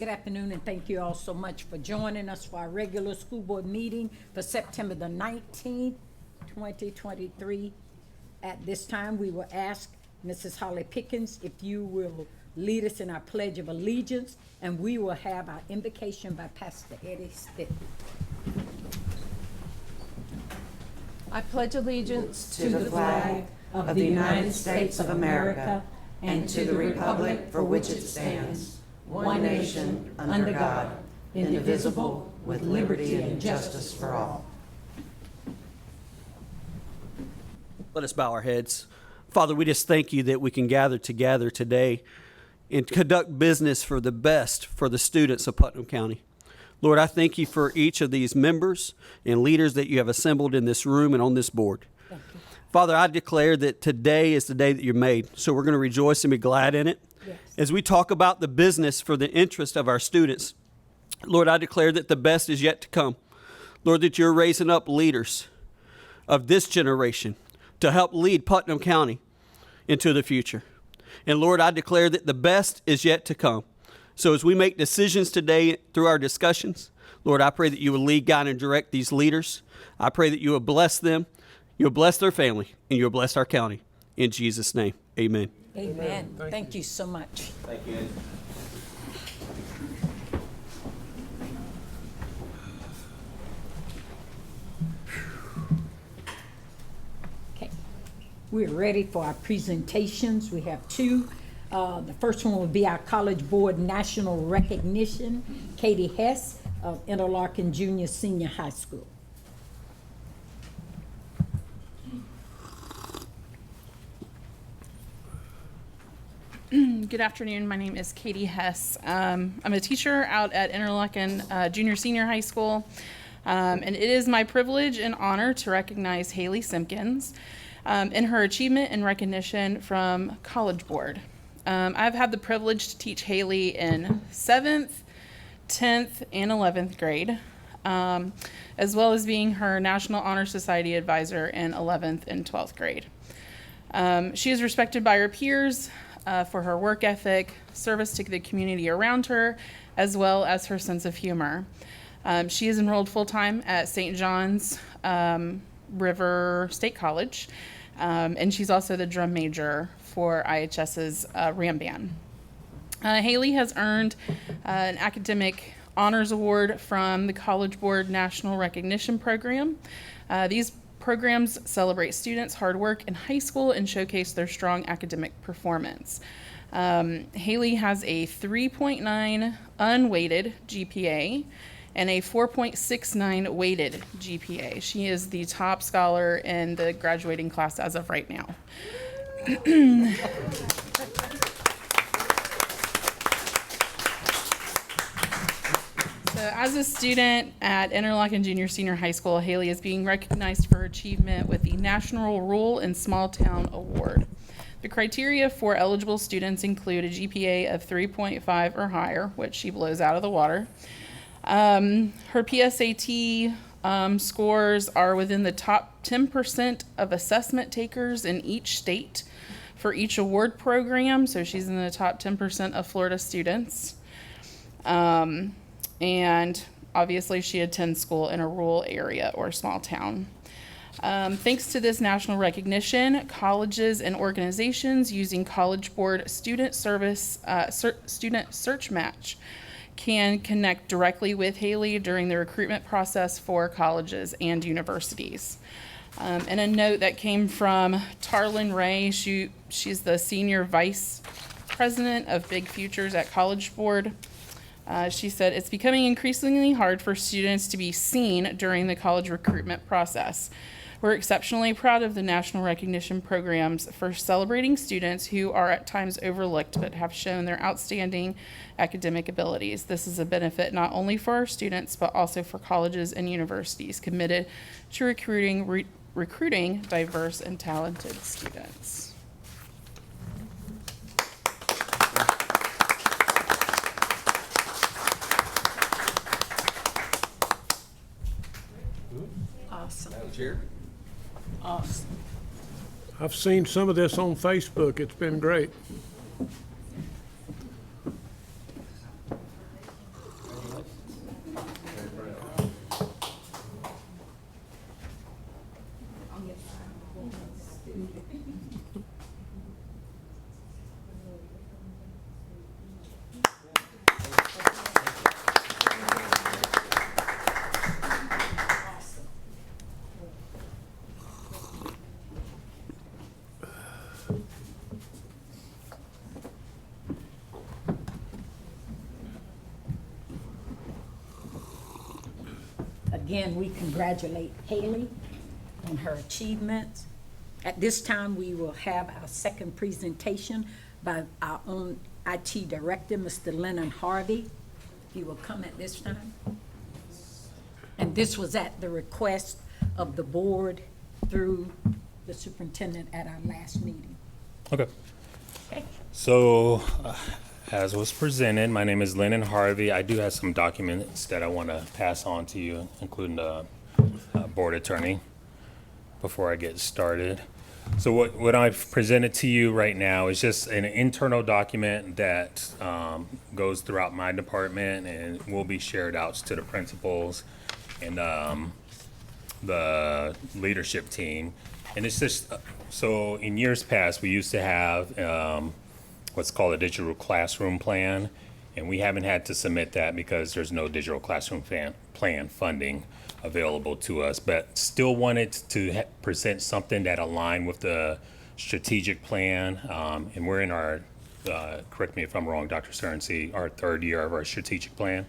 Good afternoon, and thank you all so much for joining us for our regular school board meeting for September the 19th, 2023. At this time, we will ask Mrs. Holly Pickens if you will lead us in our Pledge of Allegiance, and we will have our invocation by Pastor Eddie Stitt. I pledge allegiance to the flag of the United States of America and to the republic for which it stands, one nation, under God, indivisible, with liberty and justice for all. Let us bow our heads. Father, we just thank you that we can gather together today and conduct business for the best for the students of Putnam County. Lord, I thank you for each of these members and leaders that you have assembled in this room and on this board. Father, I declare that today is the day that you made, so we're going to rejoice and be glad in it. Yes. As we talk about the business for the interest of our students, Lord, I declare that the best is yet to come. Lord, that you're raising up leaders of this generation to help lead Putnam County into the future. And Lord, I declare that the best is yet to come. So as we make decisions today through our discussions, Lord, I pray that you will lead, guide, and direct these leaders. I pray that you will bless them, you'll bless their family, and you'll bless our county. In Jesus' name, amen. Amen. Thank you so much. Thank you. Okay, we're ready for our presentations. We have two. The first one will be our College Board National Recognition, Katie Hess of Interlochen Junior Senior High School. Good afternoon. My name is Katie Hess. I'm a teacher out at Interlochen Junior Senior High School, and it is my privilege and honor to recognize Haley Simpkins in her achievement and recognition from College Board. I've had the privilege to teach Haley in 7th, 10th, and 11th grade, as well as being her National Honor Society advisor in 11th and 12th grade. She is respected by her peers for her work ethic, service to the community around her, as well as her sense of humor. She is enrolled full-time at St. John's River State College, and she's also the drum major for IHS's Ram Band. Haley has earned an academic honors award from the College Board National Recognition Program. These programs celebrate students' hard work in high school and showcase their strong academic performance. Haley has a 3.9 unweighted GPA and a 4.69 weighted GPA. She is the top scholar in the graduating class as of right now. So as a student at Interlochen Junior Senior High School, Haley is being recognized for her achievement with the National Rural and Small Town Award. The criteria for eligible students include a GPA of 3.5 or higher, which she blows out of the water. Her PSAT scores are within the top 10% of assessment takers in each state for each award program, so she's in the top 10% of Florida students. And obviously she attends school in a rural area or small town. Thanks to this national recognition, colleges and organizations using College Board Student Service Student Search Match can connect directly with Haley during the recruitment process for colleges and universities. And a note that came from Tarlin Ray, she's the Senior Vice President of Big Futures at College Board. She said, "It's becoming increasingly hard for students to be seen during the college recruitment process. We're exceptionally proud of the national recognition programs for celebrating students who are at times overlooked but have shown their outstanding academic abilities. This is a benefit not only for our students but also for colleges and universities committed to recruiting diverse and talented students." Awesome. Chair. Awesome. I've seen some of this on Facebook. It's been great. again, we congratulate Haley on her achievements. At this time, we will have our second presentation by our own IT Director, Mr. Lennon Harvey. He will come at this time. And this was at the request of the board through the superintendent at our last meeting. Okay. Okay. So, as was presented, my name is Lennon Harvey. I do have some documents that I want to pass on to you, including the board attorney, before I get started. So what I've presented to you right now is just an internal document that goes throughout my department and will be shared out to the principals and the leadership team. And it's just, so in years past, we used to have what's called a digital classroom plan, and we haven't had to submit that because there's no digital classroom plan funding available to us, but still wanted to present something that aligned with the strategic plan. And we're in our, correct me if I'm wrong, Dr. Cerency, our third year of our strategic plan.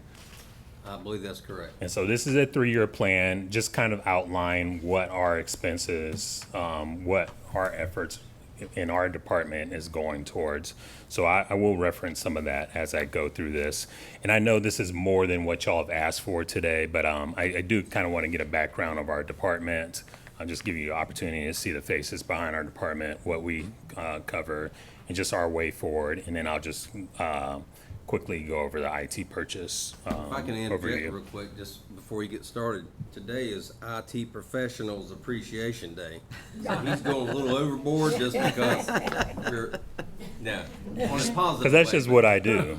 I believe that's correct. And so this is a 3-year plan, just kind of outline what our expenses, what our efforts in our department is going towards. So I will reference some of that as I go through this. And I know this is more than what y'all have asked for today, but I do kind of want to get a background of our department. I'll just give you the opportunity to see the faces behind our department, what we cover, and just our way forward. And then I'll just quickly go over the IT purchase If I can interject overview. real quick, just before you get started, today is IT Professionals Appreciation Day. So he's going a little overboard just because we're, no, on a positive Because that's way, just but- what I do.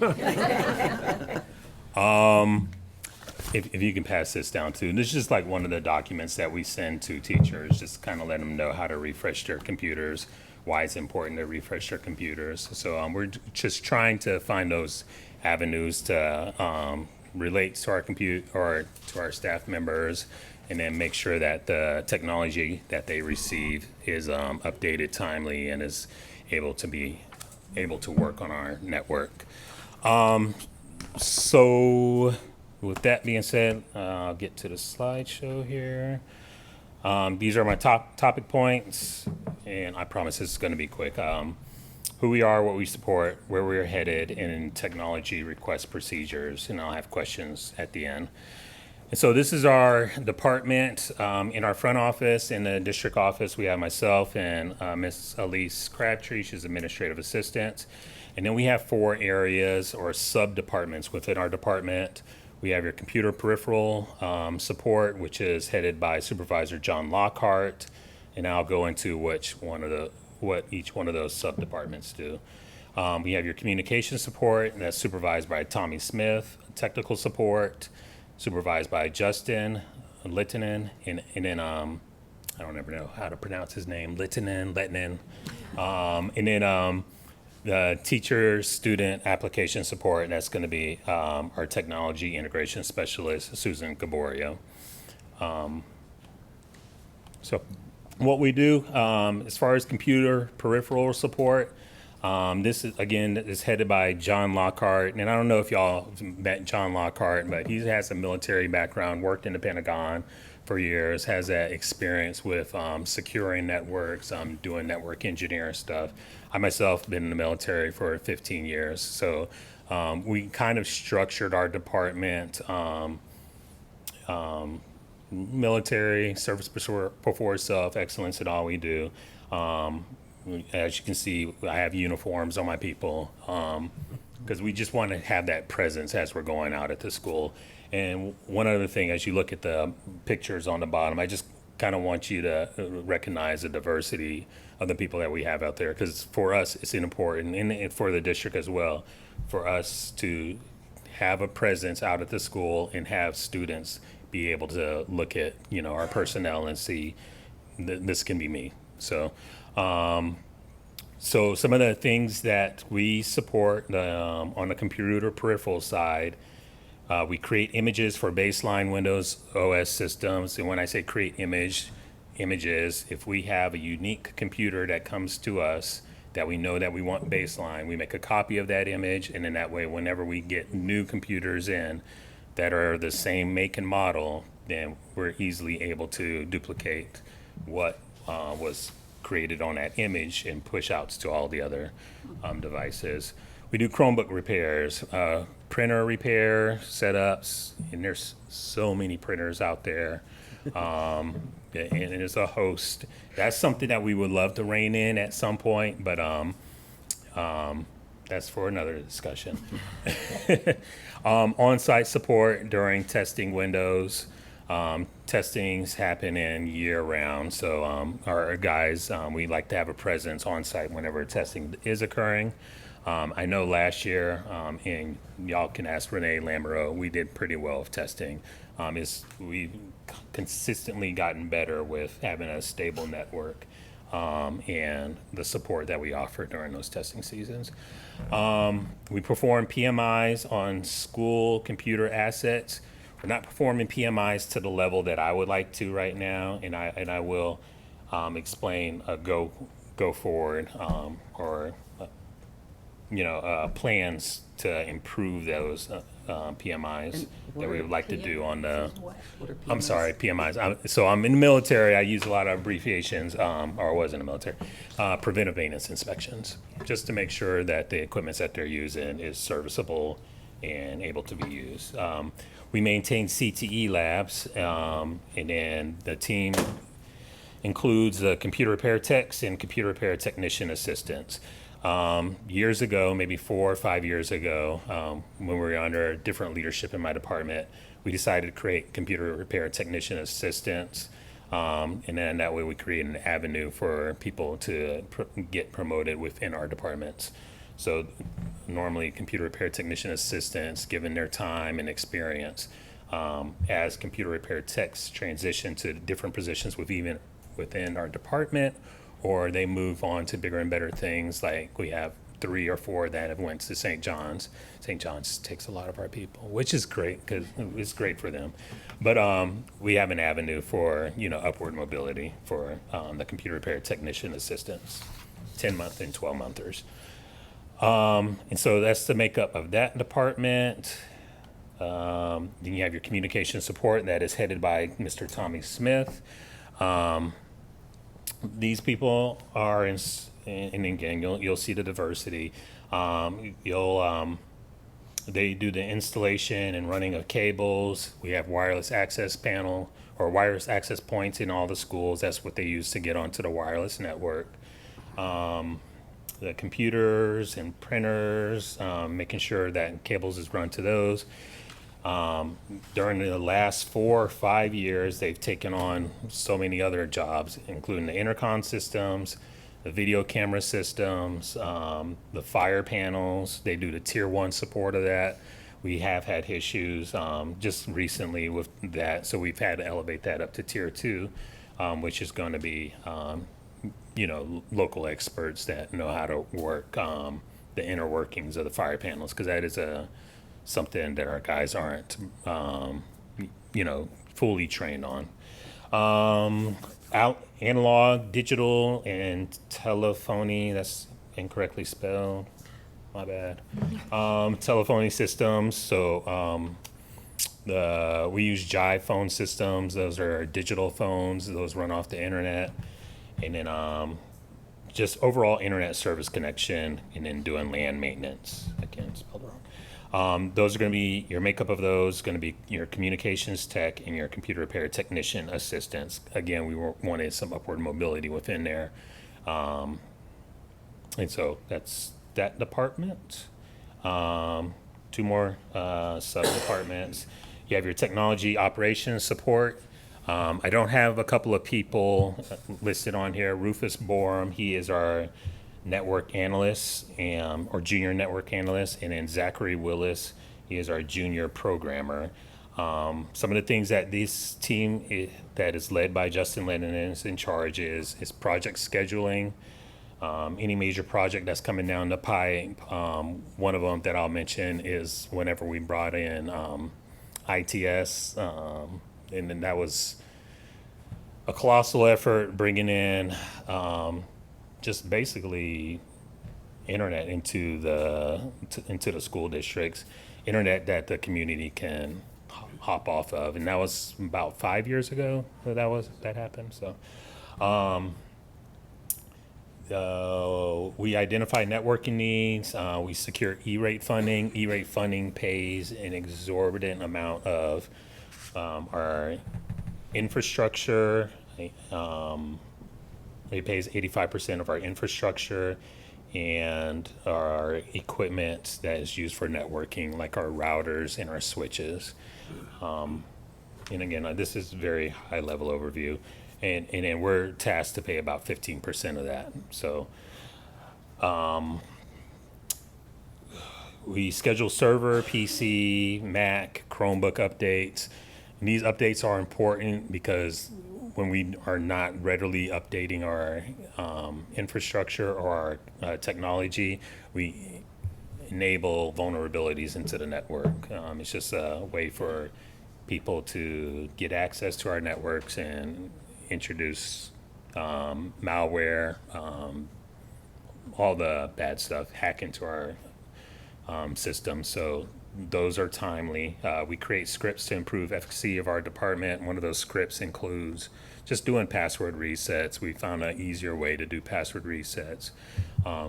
If you can pass this down too, this is just like one of the documents that we send to teachers, just kind of let them know how to refresh their computers, why it's important to refresh their computers. So we're just trying to find those avenues to relate to our or to our staff members, and then make sure that the technology that they receive is updated timely and is able to work on our network. So with that being said, I'll get to the slideshow here. These are my top topic points, and I promise this is going to be quick. Who we are, what we support, where we're headed, and technology request procedures, and I'll have questions at the end. And so this is our department. In our front office, in the district office, we have myself and Miss Elise Crabtree. She's administrative assistant. And then we have 4 areas or sub-departments within our department. We have your computer peripheral support, which is headed by Supervisor John Lockhart. And I'll go into what each one of those sub-departments do. We have your communication support, and that's supervised by Tommy Smith. Technical support, supervised by Justin Littinen, and then I don't ever know how to pronounce his name, Littinen. And then the teacher student application support, and that's going to be our technology integration specialist, Susan Gaborio. So what we do as far as computer peripheral support, this is, again, is headed by John Lockhart. And I don't know if y'all met John Lockhart, but he has a military background, worked in the Pentagon for years, has that experience with securing networks, doing network engineering stuff. I myself been in the military for 15 years. So we kind of structured our department, military, service before self, excellence in all we do. As you can see, I have uniforms on my people because we just want to have that presence as we're going out at the school. And one other thing, as you look at the pictures on the bottom, I just kind of want you to recognize the diversity of the people that we have out there, because for us, it's important, and for the district as well, for us to have a presence out at the school and have students be able to look at, our personnel and see this can be me. So, so some of the things that we support on the computer peripheral side, we create images for baseline Windows OS systems. And when I say create images, if we have a unique computer that comes to us that we know that we want baseline, we make a copy of that image, and then that way, whenever we get new computers in that are the same make and model, then we're easily able to duplicate what was created on that image and push outs to all the other devices. We do Chromebook repairs, printer repair setups, and there's so many printers out there. And there's a host. That's something that we would love to rein in at some point, but that's for another discussion. On-site support during testing windows. Testings happen in year-round, so our guys, we like to have a presence on-site whenever testing is occurring. I know last year, and y'all can ask Renee Lamoureux, we did pretty well with testing. We've consistently gotten better with having a stable network and the support that we offer during those testing seasons. We perform PMIs on school computer assets. We're not performing PMIs to the level that I would like to right now, and I will explain a go forward or plans to improve those PMIs that we would like to do on the. I'm sorry, PMIs. So I'm in the military. I use a lot of abbreviations, or was in the military. Preventive maintenance inspections, just to make sure that the equipment that they're using is serviceable and able to be used. We maintain CTE labs, and then the team includes computer repair techs and computer repair technician assistants. Years ago, maybe 4 or 5 years ago, when we were under different leadership in my department, we decided to create computer repair technician assistants. And then that way we create an avenue for people to get promoted within our departments. So normally computer repair technician assistants, given their time and experience, as computer repair techs transition to different positions within our department, or they move on to bigger and better things. Like we have 3 or 4 that have went to St. John's. St. John's takes a lot of our people, which is great because it's great for them. But we have an avenue for upward mobility for the computer repair technician assistants, 10-month and 12-monthers. And so that's the makeup of that department. Then you have your communication support that is headed by Mr. Tommy Smith. These people are and again, you'll see the diversity. They do the installation and running of cables. We have wireless access panel or wireless access points in all the schools. That's what they use to get onto the wireless network. The computers and printers, making sure that cables is run to those. During the last 4 or 5 years, they've taken on so many other jobs, including the intercom systems, the video camera systems, the fire panels. They do the tier 1 support of that. We have had issues just recently with that, so we've had to elevate that up to tier 2, which is going to be local experts that know how to work the inner workings of the fire panels, because that is something that our guys aren't, fully trained on. Analog, digital, and telephony, that's incorrectly spelled, my bad. Telephony systems, so we use Jive phone systems. Those are digital phones. Those run off the internet. And then just overall internet service connection, and then doing LAN maintenance. Again, spelled wrong. Those are going to be your makeup of those, going to be your communications tech and your computer repair technician assistants. Again, we wanted some upward mobility within there. And so that's that department. 2 more sub-departments. You have your technology operations support. I don't have a couple of people listed on here. Rufus Borum, he is our network analyst or junior network analyst, and then Zachary Willis, he is our junior programmer. Some of the things that this team that is led by Justin Lennon is in charge is project scheduling. Any major project that's coming down the pipe. One of them that I'll mention is whenever we brought in ITS, and then that was a colossal effort bringing in just basically internet into the school districts, internet that the community can hop off of, and that was about 5 years ago that happened. So we identify networking needs. We secure E-rate funding. E-rate funding pays an exorbitant amount of our infrastructure. It pays 85% of our infrastructure and our equipment that is used for networking, like our routers and our switches. And again, this is very high level overview. And then we're tasked to pay about 15% of that. So we schedule server, PC, Mac, Chromebook updates. And these updates are important because when we are not readily updating our infrastructure or our technology, we enable vulnerabilities into the network. It's just a way for people to get access to our networks and introduce malware, all the bad stuff, hack into our system. So those are timely. We create scripts to improve efficacy of our department. One of those scripts includes just doing password resets. We found an easier way to do password resets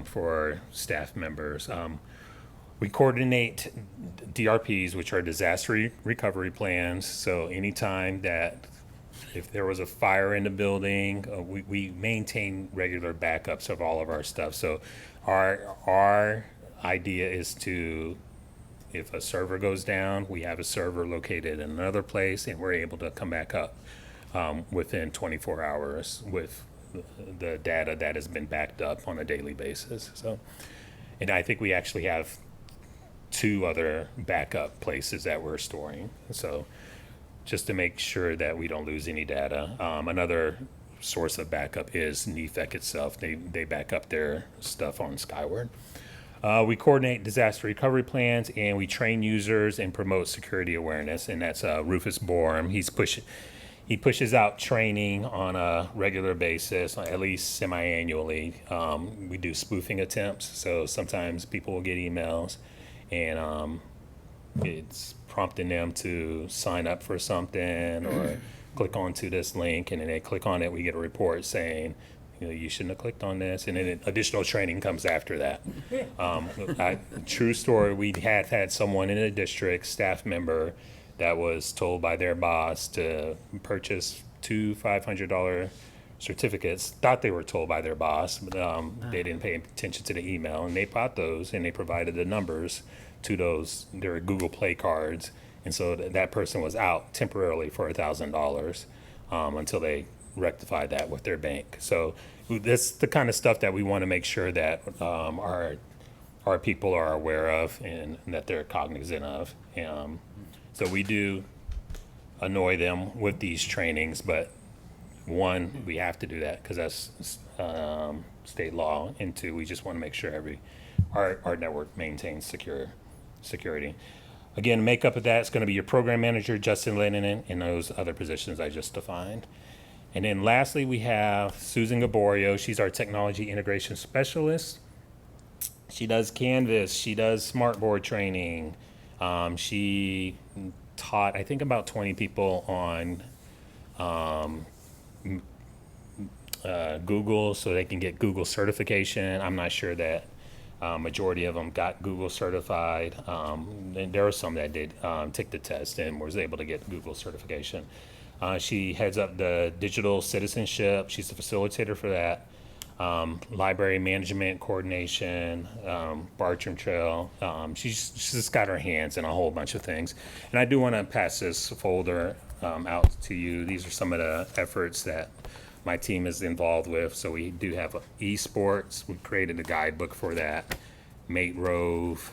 for staff members. We coordinate DRPs, which are disaster recovery plans. So anytime that if there was a fire in the building, we maintain regular backups of all of our stuff. So our idea is to, if a server goes down, we have a server located in another place, and we're able to come back up within 24 hours with the data that has been backed up on a daily basis. So, and I think we actually have 2 other backup places that we're storing. So just to make sure that we don't lose any data. Another source of backup is NEFEC itself. They back up their stuff on Skyward. We coordinate disaster recovery plans, and we train users and promote security awareness. And that's Rufus Borum. He pushes out training on a regular basis, at least semi-annually. We do spoofing attempts, so sometimes people will get emails, and it's prompting them to sign up for something or click onto this link, and then they click on it. We get a report saying, you shouldn't have clicked on this, and then additional training comes after that. True story, we had someone in a district, staff member, that was told by their boss to purchase 2 $500 certificates. Thought they were told by their boss, but they didn't pay attention to the email, and they bought those, and they provided the numbers to those. Their Google Play cards, and so that person was out temporarily for $1,000 until they rectify that with their bank. So that's the kind of stuff that we want to make sure that our people are aware of and that they're cognizant of. So we do annoy them with these trainings, but 1, we have to do that because that's state law, and 2, we just want to make sure our network maintains security. Again, makeup of that is going to be your program manager, Justin Lennon, and those other positions I just defined. And then lastly, we have Susan Gaborio. She's our technology integration specialist. She does Canvas. She does Smartboard training. She taught, I think, about 20 people on Google so they can get Google certification. I'm not sure that majority of them got Google certified. And there were some that did take the test and was able to get Google certification. She heads up the digital citizenship. She's the facilitator for that. Library management coordination, Bartram Trail. She's just got her hands in a whole bunch of things. And I do want to pass this folder out to you. These are some of the efforts that my team is involved with. So we do have esports. We created a guidebook for that. Mate Rove,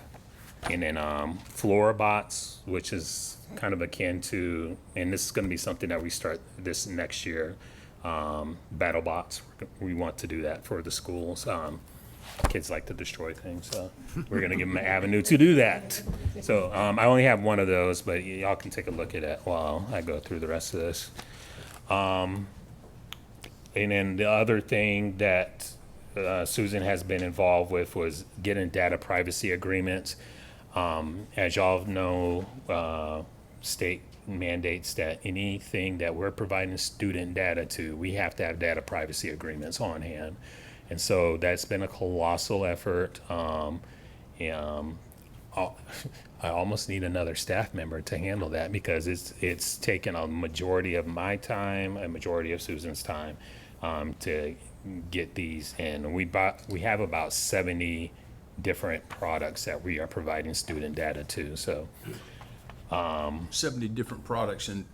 and then Florabots, which is kind of akin to, and this is going to be something that we start this next year. BattleBots. We want to do that for the schools. Kids like to destroy things, so we're going to give them an avenue to do that. So I only have one of those, but y'all can take a look at it while I go through the rest of this. And then the other thing that Susan has been involved with was getting data privacy agreements. As y'all know, state mandates that anything that we're providing student data to, we have to have data privacy agreements on hand. And so that's been a colossal effort. I almost need another staff member to handle that because it's taken a majority of my time, a majority of Susan's time, to get these in. We have about 70 different products that we are providing student data to. So 70 different products and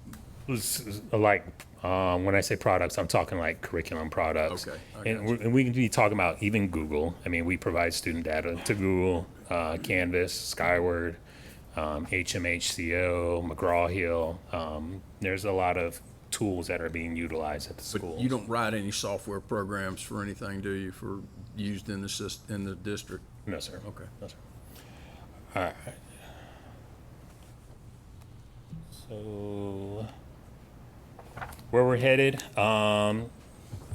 like when I say products, I'm talking like curriculum products. Okay, I And we can be talking about even Google. I mean, we provide student data to Google, Canvas, Skyward, HMHCO, McGraw-Hill. There's a lot of tools that are being utilized at the but schools. you don't write any software programs for anything, do you, for used in the district? No, sir. Okay. No, sir. All right. So where we're headed, I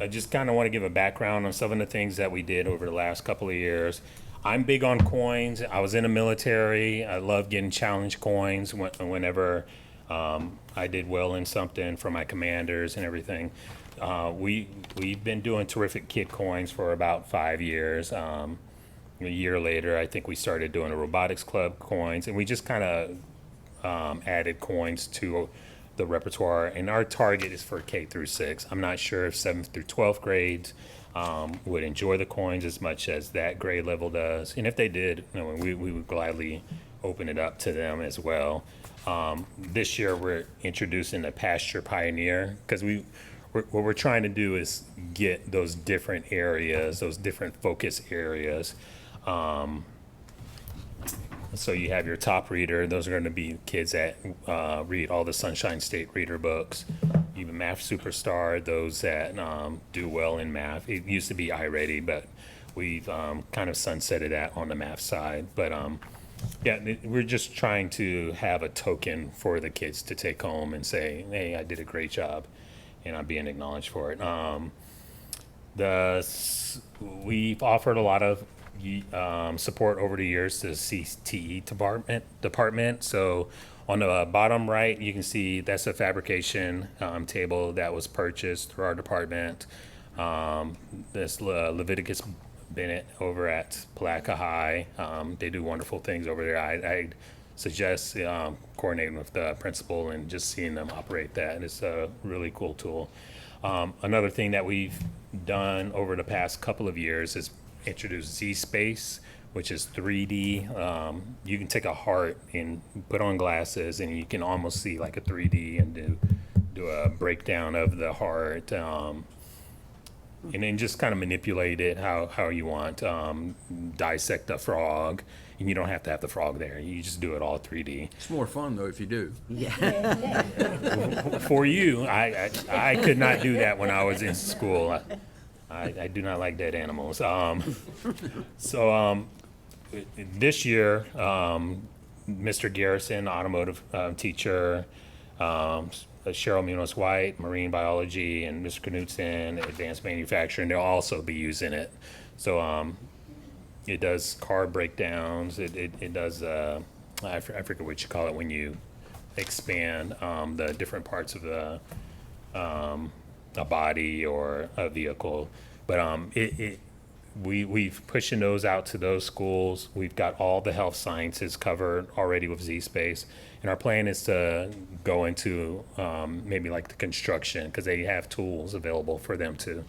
just kind of want to give a background on some of the things that we did over the last couple of years. I'm big on coins. I was in the military. I love getting challenge coins whenever I did well in something for my commanders and everything. We've been doing terrific kid coins for about 5 years. A year later, I think we started doing a robotics club coins, and we just kind of added coins to the repertoire. And our target is for K through 6. I'm not sure if 7th through 12th grades would enjoy the coins as much as that grade level does. And if they did, we would gladly open it up to them as well. This year, we're introducing the Pasture Pioneer because what we're trying to do is get those different areas, those different focus areas. So you have your top reader. Those are going to be kids that read all the Sunshine State reader books. You have Math Superstar, those that do well in math. It used to be iReady, but we've kind of sunsetted that on the math side. But yeah, we're just trying to have a token for the kids to take home and say, hey, I did a great job, and I'm being acknowledged for it. We've offered a lot of support over the years to the CTE department. So on the bottom right, you can see that's a fabrication table that was purchased through our department. This Leviticus Bennett over at Palaca High. They do wonderful things over there. I suggest coordinating with the principal and just seeing them operate that. And it's a really cool tool. Another thing that we've done over the past couple of years is introduce Z-Space, which is 3D. You can take a heart and put on glasses and you can almost see like a 3D and do a breakdown of the heart. And then just kind of manipulate it how you want. Dissect a frog, and you don't have to have the frog there. You just do it all 3D. It's more fun though if you do. For you, I could not do that when I was in school. I do not like dead animals. So this year, Mr. Garrison, automotive teacher, Cheryl Munoz White, marine biology, and Mr. Knutson, advanced manufacturing, they'll also be using it. So it does car breakdowns. It does, I forget what you call it when you expand the different parts of the a body or a vehicle. But we've pushing those out to those schools. We've got all the health sciences covered already with Z-Space. And our plan is to go into maybe like the construction because they have tools available for them to.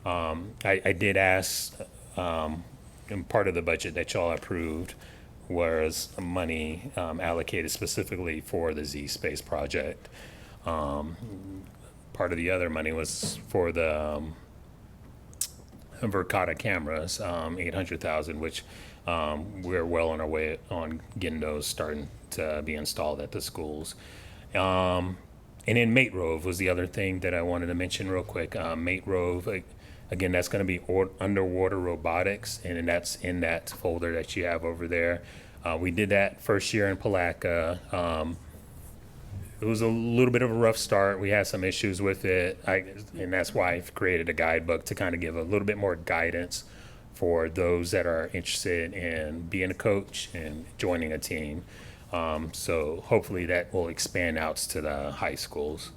I did ask, and part of the budget that y'all approved was money allocated specifically for the Z-Space project. Part of the other money was for the Verkada cameras, $800,000, which we're well on our way on getting those starting to be installed at the schools. And then Mate Rove was the other thing that I wanted to mention real quick. Mate Rove, again, that's going to be underwater robotics, and that's in that folder that you have over there. We did that first year in Palaca. It was a little bit of a rough start. We had some issues with it, and that's why I've created a guidebook to kind of give a little bit more guidance for those that are interested in being a coach and joining a team. So hopefully that will expand out to the high schools.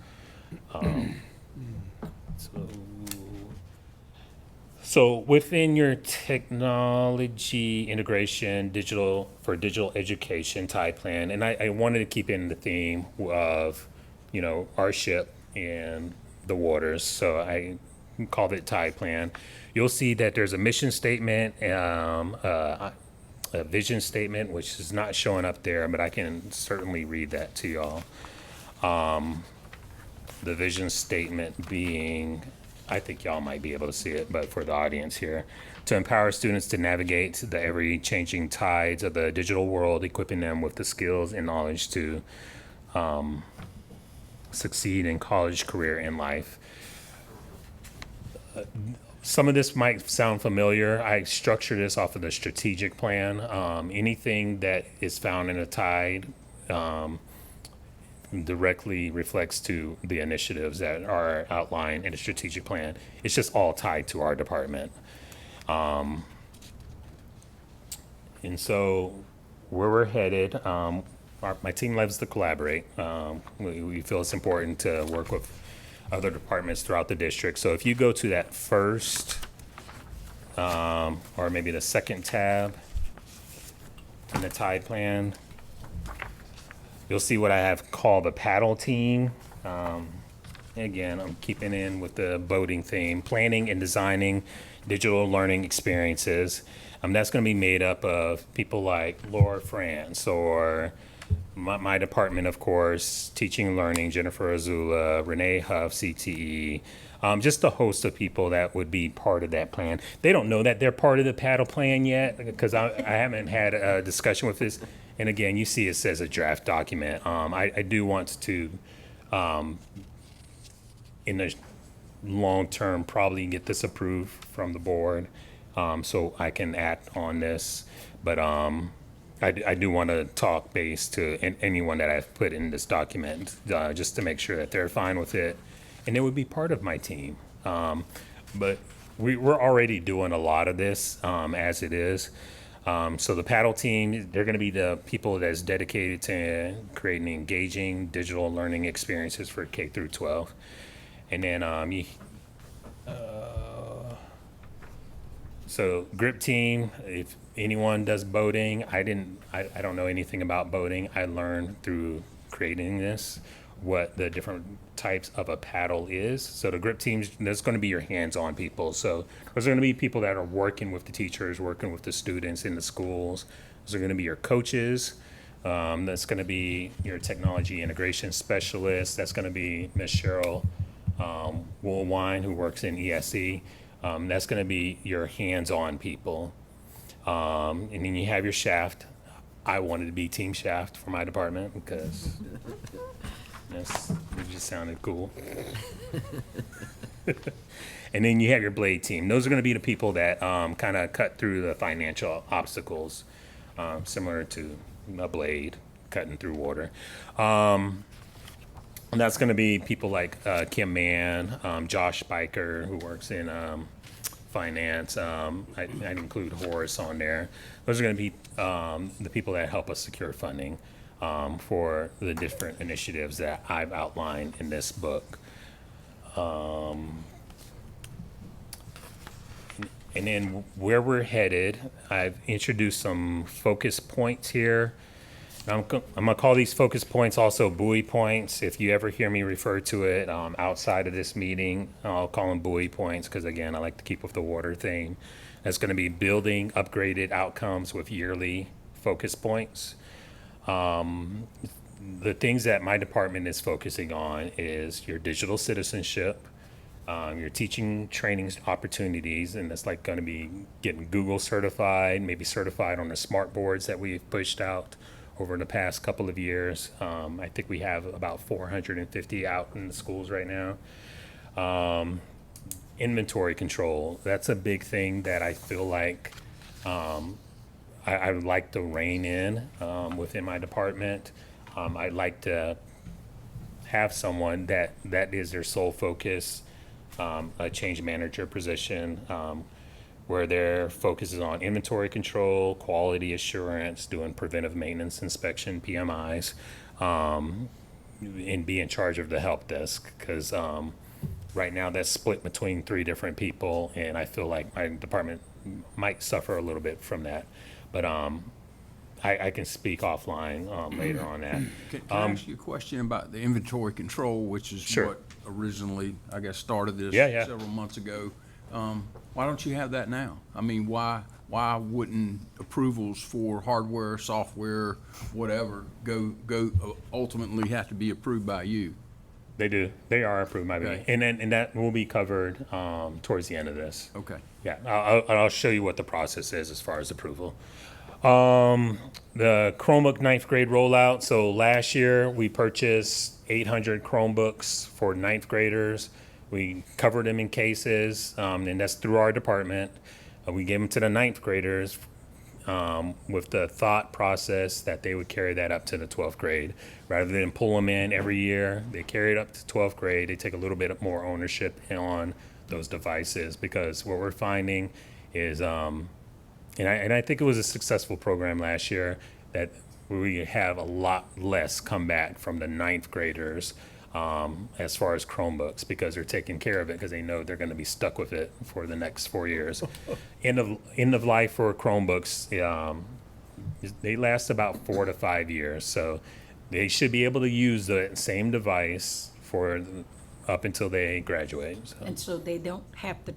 So within your technology integration, digital education tide plan, and I wanted to keep in the theme of, our ship and the waters. So I called it tide plan. You'll see that there's a mission statement, a vision statement, which is not showing up there, but I can certainly read that to y'all. The vision statement being, I think y'all might be able to see it, but for the audience here, to empower students to navigate the ever-changing tides of the digital world, equipping them with the skills and knowledge to succeed in college, career, and life. Some of this might sound familiar. I structure this off of the strategic plan. Anything that is found in a tide directly reflects to the initiatives that are outlined in the strategic plan. It's just all tied to our department. And so where we're headed, my team loves to collaborate. We feel it's important to work with other departments throughout the district. So if you go to that first, or maybe the second tab in the tide plan, you'll see what I have called the paddle team. Again, I'm keeping in with the boating theme, planning and designing digital learning experiences. That's going to be made up of people like Laura France, or my department, of course, teaching and learning, Jennifer Azula, Renee Huff, CTE, just a host of people that would be part of that plan. They don't know that they're part of the paddle plan yet, because I haven't had a discussion with this. And again, you see it says a draft document. I do want to, in the long term, probably get this approved from the board, so I can act on this. But I do want to talk base to anyone that I've put in this document, just to make sure that they're fine with it, and it would be part of my team. But we're already doing a lot of this as it is. So the paddle team, they're going to be the people that's dedicated to creating engaging digital learning experiences for K through 12. And then so grip team, if anyone does boating, I don't know anything about boating. I learned through creating this what the different types of a paddle is. So the grip teams, that's going to be your hands-on people. So those are going to be people that are working with the teachers, working with the students in the schools. Those are going to be your coaches. That's going to be your technology integration specialist. That's going to be Ms. Cheryl Woolwine, who works in ESE. That's going to be your hands-on people. And then you have your shaft. I wanted to be team shaft for my department because it just sounded cool. And then you have your blade team. Those are going to be the people that kind of cut through the financial obstacles, similar to a blade cutting through water. And that's going to be people like Kim Mann, Josh Spiker, who works in finance. I'd include Horace on there. Those are going to be the people that help us secure funding for the different initiatives that I've outlined in this book. And then where we're headed, I've introduced some focus points here. I'm going to call these focus points also buoy points. If you ever hear me refer to it outside of this meeting, I'll call them buoy points because, again, I like to keep with the water theme. That's going to be building upgraded outcomes with yearly focus points. The things that my department is focusing on is your digital citizenship, your teaching training opportunities, and that's like going to be getting Google certified, maybe certified on the smart boards that we've pushed out over the past couple of years. I think we have about 450 out in the schools right now. Inventory control, that's a big thing that I feel like I would like to rein in within my department. I'd like to have someone that is their sole focus, a change manager position, where their focus is on inventory control, quality assurance, doing preventive maintenance inspection, PMIs, and be in charge of the help desk. Because right now that's split between 3 different people, and I feel like my department might suffer a little bit from that. But I can speak offline later on that. Can I ask you a question about the inventory control, which is Sure. what originally, I guess, started this Yeah, yeah. several months ago? Why don't you have that now? I mean, why wouldn't approvals for hardware, software, whatever, ultimately have to be approved by you? They do. They are approved by me, Okay. and that will be covered towards the end of this. Okay. Yeah, I'll show you what the process is as far as approval. The Chromebook 9th grade rollout. So last year we purchased 800 Chromebooks for 9th graders. We covered them in cases, and that's through our department. We gave them to the 9th graders with the thought process that they would carry that up to the 12th grade. Rather than pull them in every year, they carry it up to 12th grade. They take a little bit more ownership on those devices, because what we're finding is, and I think it was a successful program last year, that we have a lot less come back from the 9th graders as far as Chromebooks, because they're taking care of it because they know they're going to be stuck with it for the next 4 years. End of life for Chromebooks, they last about 4 to 5 years, so they should be able to use the same device for up until they graduate. So. And so they don't have to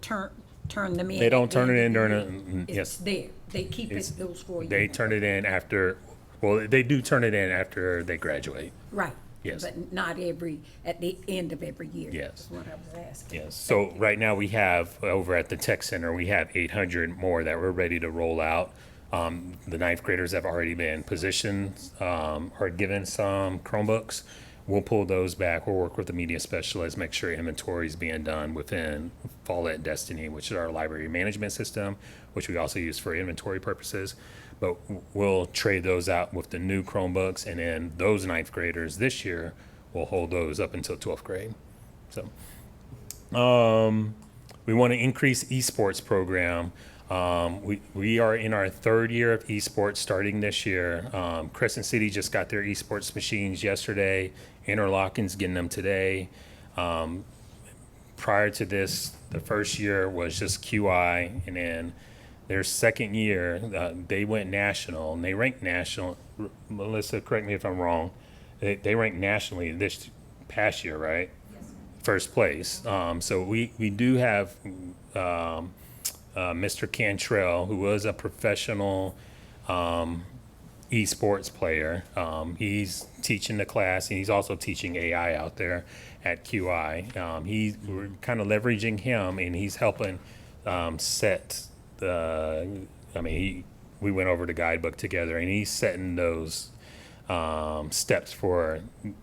turn them in. They don't at the turn it end in of the during year. It's yes. there. They keep It's- it those 4 years. They turn it in after. Well, they do turn it in after they graduate. Right. Yes. But not at the end of every year. Yes. That's what I was asking. Yes. So right now we have over at the tech center, we have 800 more that we're ready to roll out. The 9th graders have already been positioned or given some Chromebooks. We'll pull those back. We'll work with the media specialist, make sure inventory is being done within Follett Destiny, which is our library management system, which we also use for inventory purposes. But we'll trade those out with the new Chromebooks, and then those 9th graders this year will hold those up until 12th grade. So we want to increase esports program. We are in our 3rd year of esports starting this year. Crescent City just got their esports machines yesterday. Interlocking's getting them today. Prior to this, the first year was just QI, and then their 2nd year, they went national, and they ranked national. Melissa, correct me if I'm wrong. They ranked nationally this past year, right? Yes. First place. So we do have Mr. Cantrell, who was a professional esports player. He's teaching the class, and he's also teaching AI out there at QI. We're kind of leveraging him, and he's helping set the. We went over the guidebook together, and he's setting those steps for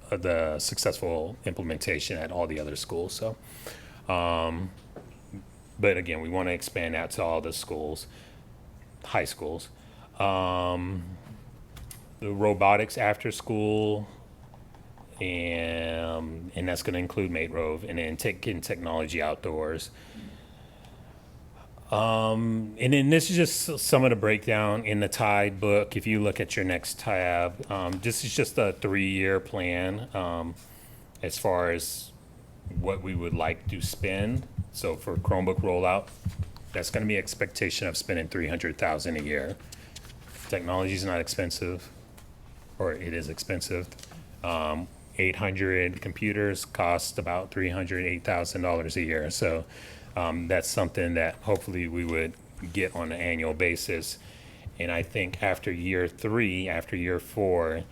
the successful implementation at all the other schools. So. But again, we want to expand that to all the schools, high schools. The robotics after school, and that's going to include Mate Rove, and then taking technology outdoors. And then this is just some of the breakdown in the Tide book. If you look at your next tab, this is just a 3-year plan as far as what we would like to spend. So for Chromebook rollout, that's going to be expectation of spending $300,000 a year. Technology is not expensive, or it is expensive. 800 computers cost about $308,000 a year. So that's something that hopefully we would get on an annual basis. And I think after year 3, after year 4,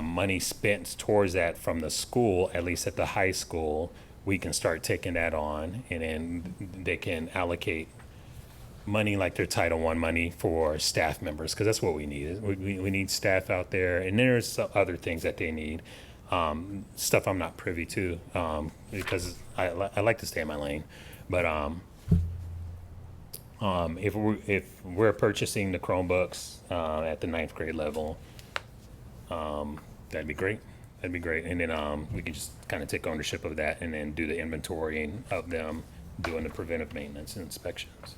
money spent towards that from the school, at least at the high school, we can start taking that on, and then they can allocate money like their Title I money for staff members, because that's what we need. We need staff out there, and there's some other things that they need, stuff I'm not privy to, because I like to stay in my lane. But if we're purchasing the Chromebooks at the 9th grade level, that'd be great. That'd be great. And then we can just kind of take ownership of that, and then do the inventorying of them, doing the preventive maintenance and inspections.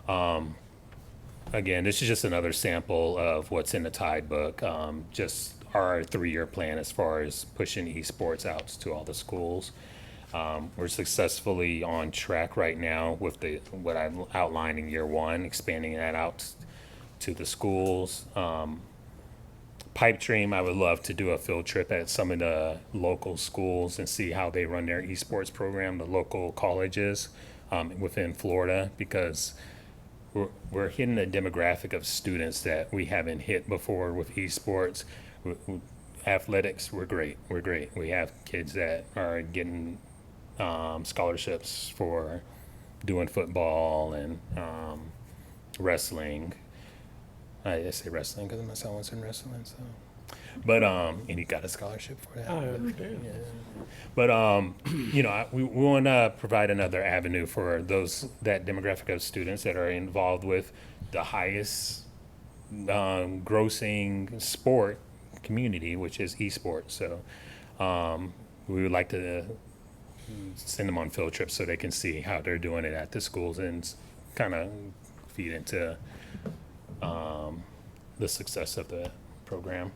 Again, this is just another sample of what's in the Tide book, just our 3-year plan as far as pushing esports out to all the schools. We're successfully on track right now with what I outlined in year 1, expanding that out to the schools. Pipe Dream, I would love to do a field trip at some of the local schools and see how they run their esports program, the local colleges within Florida, because we're hitting a demographic of students that we haven't hit before with esports. Athletics, we're great. We have kids that are getting scholarships for doing football and wrestling. I say wrestling because my son was in wrestling, so. But and he got a scholarship for that. I understand. But we want to provide another avenue for that demographic of students that are involved with the highest grossing sport community, which is esports. So we would like to send them on field trips so they can see how they're doing it at the schools and kind of feed into the success of the program.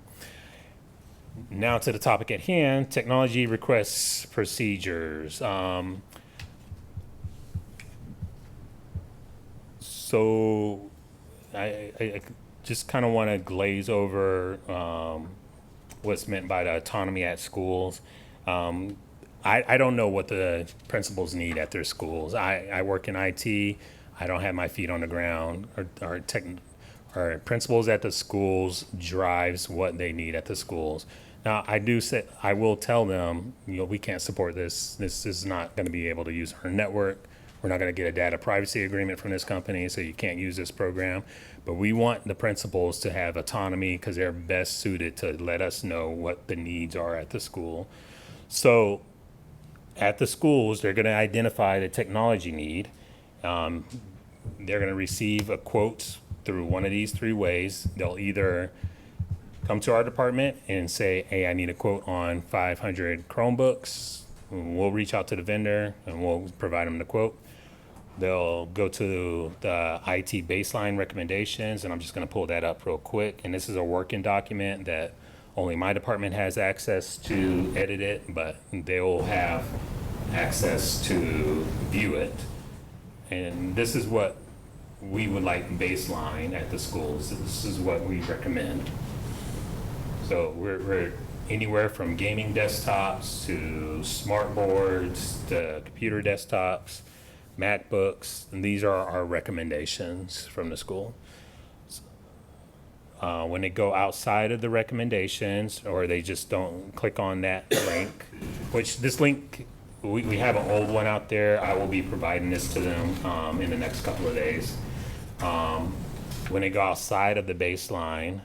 Now to the topic at hand, technology requests procedures. So I just kind of want to glaze over what's meant by the autonomy at schools. I don't know what the principals need at their schools. I work in IT. I don't have my feet on the ground. Our principals at the schools drives what they need at the schools. Now, I will tell them, we can't support this. This is not going to be able to use our network. We're not going to get a data privacy agreement from this company, so you can't use this program. But we want the principals to have autonomy because they're best suited to let us know what the needs are at the school. So at the schools, they're going to identify the technology need. They're going to receive a quote through one of these 3 ways. They'll either come to our department and say, hey, I need a quote on 500 Chromebooks. We'll reach out to the vendor and we'll provide them the quote. They'll go to the IT baseline recommendations, and I'm just going to pull that up real quick. And this is a working document that only my department has access to edit it, but they will have access to view it. And this is what we would like baseline at the schools. This is what we recommend. So we're anywhere from gaming desktops to smart boards to computer desktops, MacBooks, and these are our recommendations from the school. When they go outside of the recommendations, or they just don't click on that link, which this link, we have an old one out there. I will be providing this to them in the next couple of days. When they go outside of the baseline,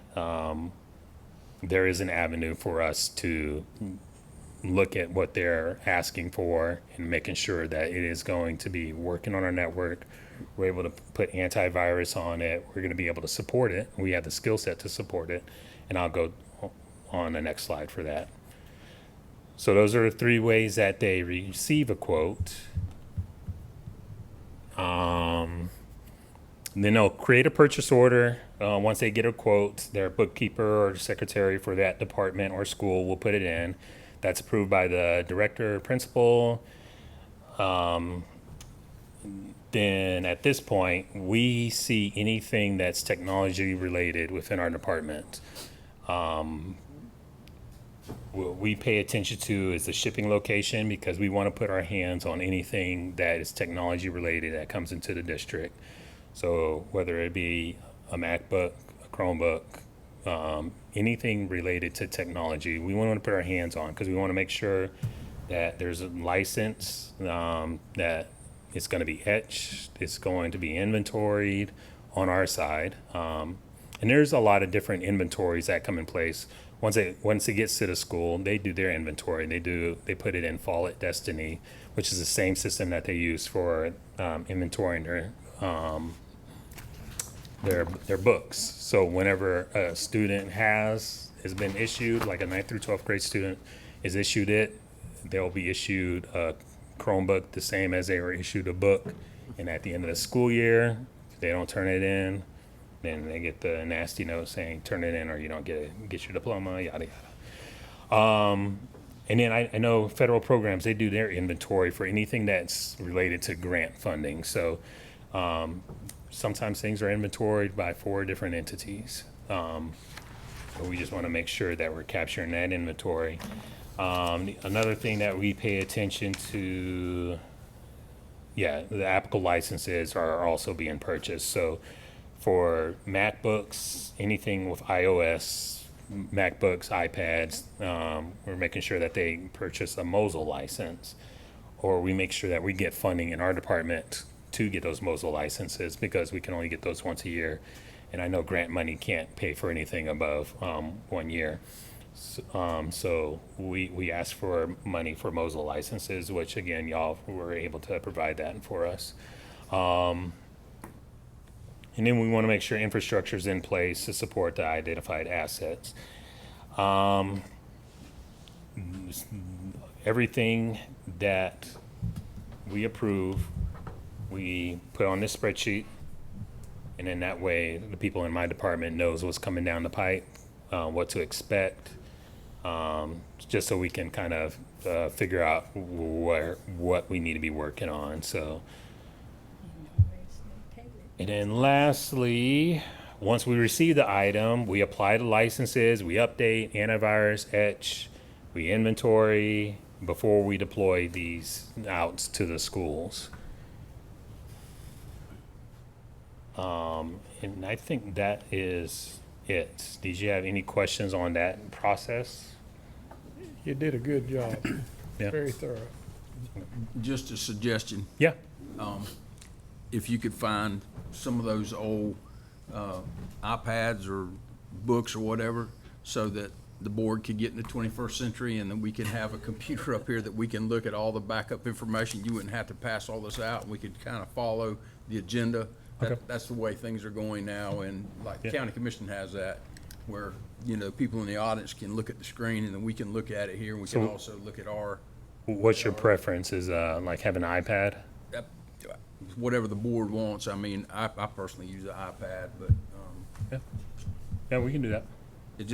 there is an avenue for us to look at what they're asking for and making sure that it is going to be working on our network. We're able to put antivirus on it. We're going to be able to support it. We have the skill set to support it. And I'll go on the next slide for that. So those are the 3 ways that they receive a quote. Then they'll create a purchase order. Once they get a quote, their bookkeeper or secretary for that department or school will put it in. That's approved by the director or principal. Then at this point, we see anything that's technology related within our department. What we pay attention to is the shipping location, because we want to put our hands on anything that is technology related that comes into the district. So whether it be a MacBook, a Chromebook, anything related to technology, we want to put our hands on, because we want to make sure that there's a license, that it's going to be etched, it's going to be inventoried on our side. And there's a lot of different inventories that come in place. Once it gets to the school, they do their inventory. They put it in Follett Destiny, which is the same system that they use for inventorying their books. So whenever a student has been issued, like a 9th through 12th grade student is issued it, they'll be issued a Chromebook the same as they were issued a book. And at the end of the school year, They don't turn it in, then they get the nasty note saying, turn it in or you don't get your diploma, yada, yada. And then I know federal programs, they do their inventory for anything that's related to grant funding. So sometimes things are inventoried by 4 different entities. But we just want to make sure that we're capturing that inventory. Another thing that we pay attention to, the applicable licenses are also being purchased. So for MacBooks, anything with iOS, MacBooks, iPads, we're making sure that they purchase a Mosel license, or we make sure that we get funding in our department to get those Mosel licenses, because we can only get those once a year. And I know grant money can't pay for anything above 1 year. So we asked for money for Mosel licenses, which again, y'all were able to provide that for us. And then we want to make sure infrastructure is in place to support the identified assets. Everything that we approve, we put on this spreadsheet. And then that way, the people in my department knows what's coming down the pipe, what to expect, just so we can kind of figure out what we need to be working on. So, and then lastly, once we receive the item, we apply the licenses, we update, antivirus, etch, we inventory before we deploy these out to the schools. And I think that is it. Did you have any questions on that process? You did a good job. Yeah. Very thorough. Just a suggestion, Yeah. if you could find some of those old iPads or books or whatever, so that the board could get in the 21st century, and then we can have a computer up here that we can look at all the backup information. You wouldn't have to pass all this out, and we could kind of follow the agenda. Okay. That's the way things are going now, and like the Yeah. county commission has that, where, people in the audience can look at the screen, and then we can look at it here, and we can So- also look at our, What's your preference? Is like having an iPad? that- whatever the board wants. I mean, I personally use the iPad, but, Yeah, we can do that. it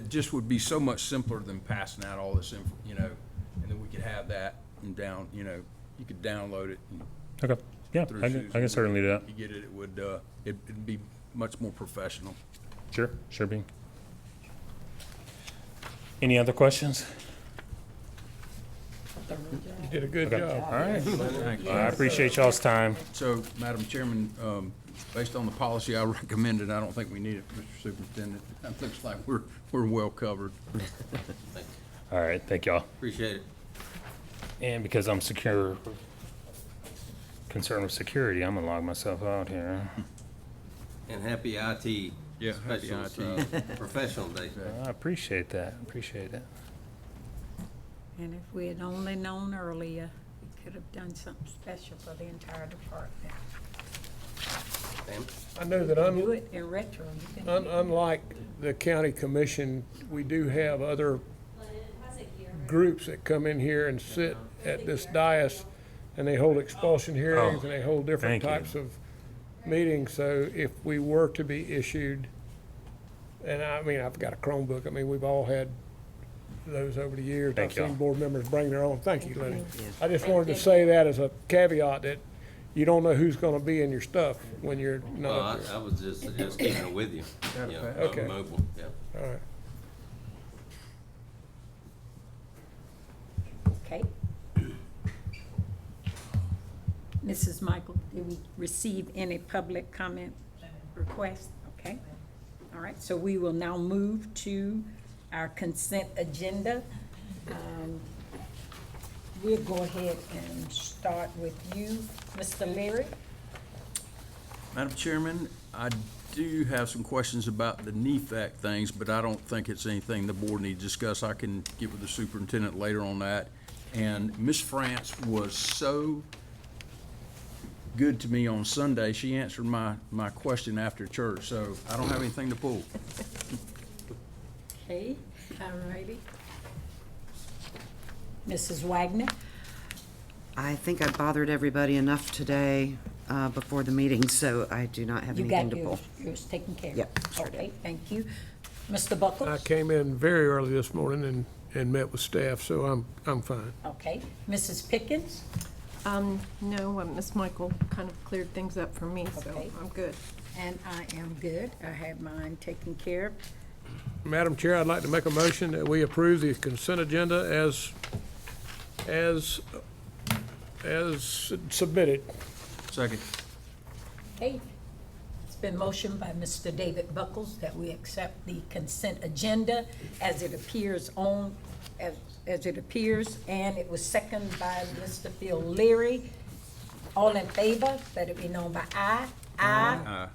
just would be so much simpler than passing out all this info, and then we could have that and you could download it and Okay. Yeah, through I Susan. can certainly do that. You get it, it'd be much more professional. Sure, Bean. Any other questions? You did a good Okay. job. All right. Thank you. I appreciate y'all's time. So, Madam Chairman, based on the policy I recommended, I don't think we need it, Mr. Superintendent. It looks like we're well covered. All right, thank y'all. Appreciate it. And because I'm concerned with security, I'm gonna log myself out here. And happy IT. Yeah, happy Specials, IT. Professional Day. I appreciate that. And if we had only known earlier, we could have done something special for the entire department. Sam? I know that Do it in retro. You can- unlike the county commission, we do have other groups that come in here and sit at this dais, and they hold expulsion hearings, and they hold different thank you. types of meetings. So if we were to be issued, and I mean, I've got a Chromebook. I mean, we've all had those over the years. Thank I've seen y'all. board members bring their own. Thank you, Lenny. I just wanted to say that as a caveat, that you don't know who's gonna be in your stuff when you're Well, not there. I was just keeping it with you. Okay. Mobile, yeah. All right. Okay. Mrs. Michael, did we receive any public comment requests? Okay. All right, so we will now move to our consent agenda. We'll go ahead and start with you, Mr. Leary. Madam Chairman, I do have some questions about the NEFAC things, but I don't think it's anything the board needs to discuss. I can get with the superintendent later on that. And Ms. France was so good to me on Sunday. She answered my question after church, so I don't have anything to pull. Okay, all righty. Mrs. Wagner? I think I bothered everybody enough today. before the meeting, so I do not have You anything got to pull. yours taken care of? Yep, sure did. Okay, thank you. Mr. I Buckles? came in very early this morning and met with staff, so I'm fine. Okay. Mrs. Pickens? No, Miss Michael kind of cleared things up for me, so Okay. I'm good. And I am good. I have mine taken care of. Madam Chair, I'd like to make a motion that we approve the consent agenda as submitted. Second. Okay. It's been motioned by Mr. David Buckles that we accept the consent agenda as it appears as it appears, and it was seconded by Mr. Phil Leary. All in favor, let it be known by aye. Aye.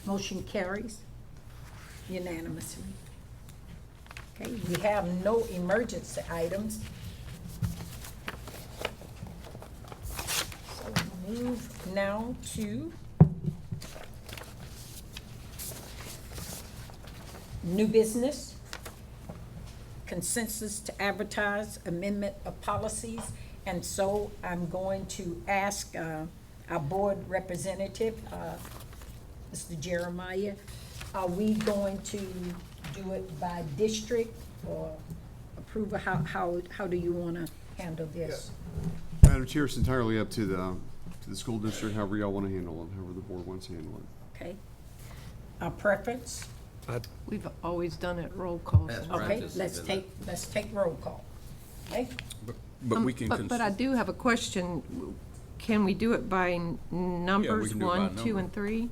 Motion carries unanimously. Okay, we have no emergency items. So we move now to new business, consensus to advertise amendment of policies. And so I'm going to ask our board representative, Mr. Jeremiah, are we going to do it by district or approve? How do you want to handle this? Madam Chair, it's entirely up to the school district, however y'all want to handle it, however the board wants to handle it. Okay. Our preference? We've always done it roll call. That's so- right. Okay, Practice, let's take roll call. Okay? But we can. But I do have a question. Can we do it by numbers, can do it by 1, 2, number. and 3?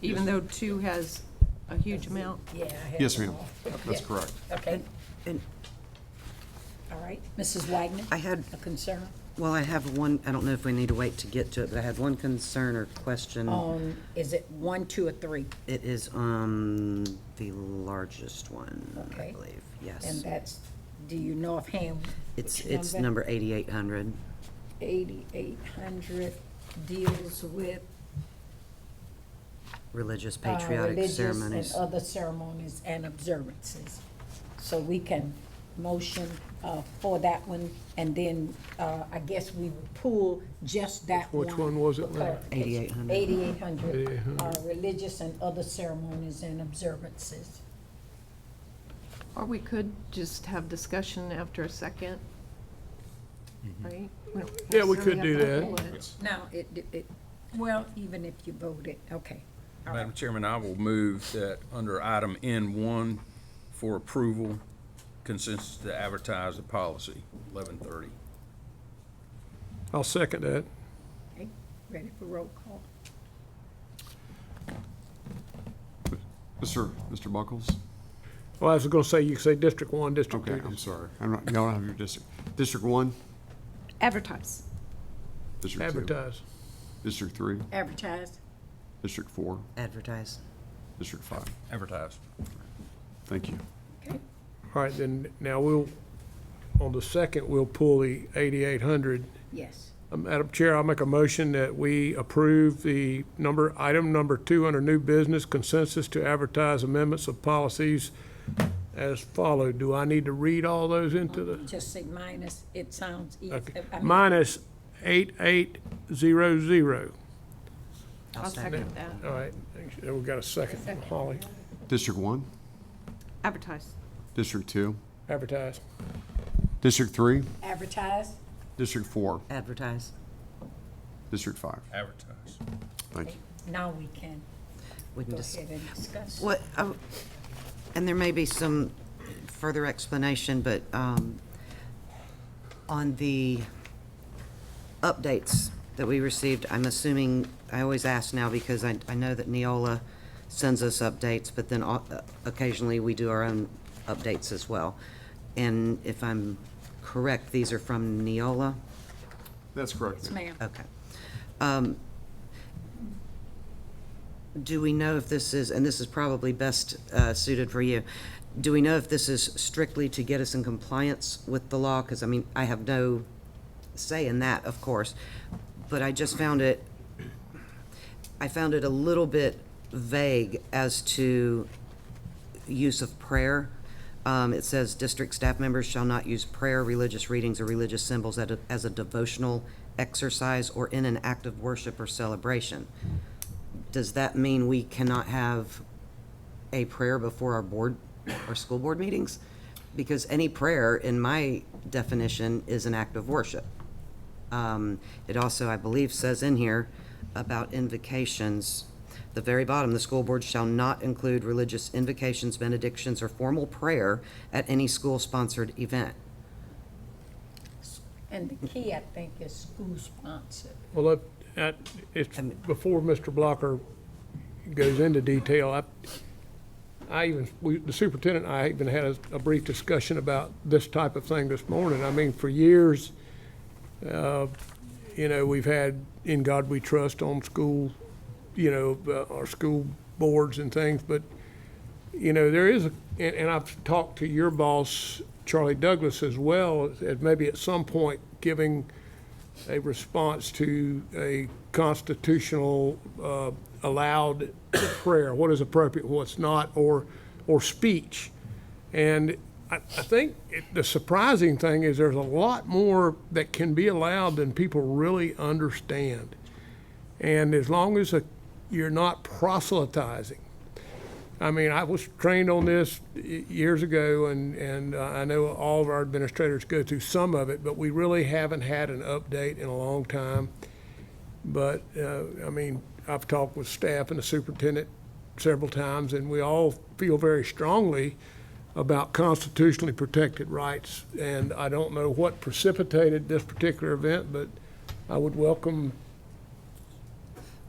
Even though 2 has a huge amount? Yeah. I have Yes, them ma'am. all. That's Yeah. correct. Okay, And all right. Mrs. Wagner? I had, A concern well, I have one, I don't know if we need to wait to get to it, but I had one concern or question. on, is it 1, 2, or 3? It is on the largest one, I Okay. believe, And yes. that's, do you know offhand? It's which number 8800. 8800 deals with Religious patriotic ceremonies. Religious and other ceremonies and observances. So we can motion for that one, and then I guess we would pull just that one. Which one was it, for ma'am? clarification. 8800. 8800, religious and other ceremonies and observances. Or we could just have discussion after a second, right? don't Yeah, we necessarily could have do to that. pull it. Now, well, even if you voted, okay. All right. Madam Chairman, I will move that under item N1 for approval, consensus to advertise the policy, 11:30. I'll second that. Okay, ready for roll call? Mr. Buckles? Well, I was gonna say, you can say District 1, District 2. Okay, I'm sorry. Y'all don't have your district. District 1, Advertise. District 2, Advertise. District 3, Advertise. District 4, Advertise. District 5. Advertise. Thank you. Okay, All right, then, now on the second, we'll pull the 8800. yes. Madam Chair, I'll make a motion that we approve the item number 2 under new business, consensus to advertise amendments of policies as followed. Do I need to read all those into the, Just say minus, it sounds easy. okay, I mean, minus 8800. I'll second that. All right, and we got a second from Holly. District 1, Advertise. District 2, Advertise. District 3, Advertise, District 4, Advertise. District 5. Advertise. Thank you. now we can We can go just, ahead and discuss. what, and there may be some further explanation, but on the updates that we received, I'm assuming, I always ask now because I know that Neola sends us updates, but then occasionally we do our own updates as well. And if I'm correct, these are from Neola? That's correct. Yes, ma'am. ma'am. Okay. Do we know if this is, and this is probably best suited for you, do we know if this is strictly to get us in compliance with the law? Because, I mean, I have no say in that, of course, but I just found it a little bit vague as to use of prayer. It says district staff members shall not use prayer, religious readings, or religious symbols as a devotional exercise, or in an act of worship or celebration. Does that mean we cannot have a prayer before our school board meetings? Because any prayer, in my definition, is an act of worship. It also, I believe, says in here about invocations, the very bottom, the school board shall not include religious invocations, benedictions, or formal prayer at any school-sponsored event. And the key, I think, is school-sponsored. Well, it's, before Mr. Blocker goes into detail, the superintendent and I even had a brief discussion about this type of thing this morning. I mean, for years, we've had In God We Trust on school, our school boards and things, but, there is, and I've talked to your boss, Charlie Douglas, as well, as maybe at some point giving a response to a constitutional allowed prayer, what is appropriate, what's not, or speech. And I think the surprising thing is there's a lot more that can be allowed than people really understand. And as long as you're not proselytizing. I mean, I was trained on this years ago, and I know all of our administrators go through some of it, but we really haven't had an update in a long time. But, I mean, I've talked with staff and the superintendent several times, and we all feel very strongly about constitutionally protected rights. And I don't know what precipitated this particular event, but I would welcome,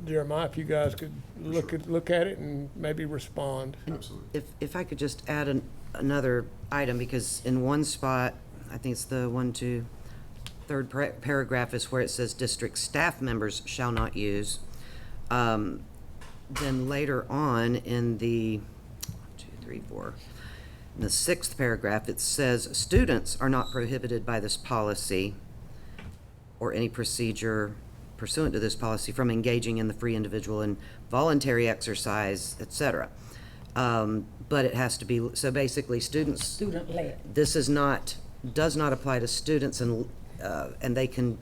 Jeremiah, if you guys could look at it and maybe respond. Absolutely. If I could just add another item, because in one spot, I think it's the third paragraph is where it says district staff members shall not use. Then later on in the, 2, 3, 4, in the 6th paragraph, it says students are not prohibited by this policy or any procedure pursuant to this policy from engaging in the free individual and voluntary exercise, etc. But it has to be, so basically students. Student-led. This does not apply to students, and they can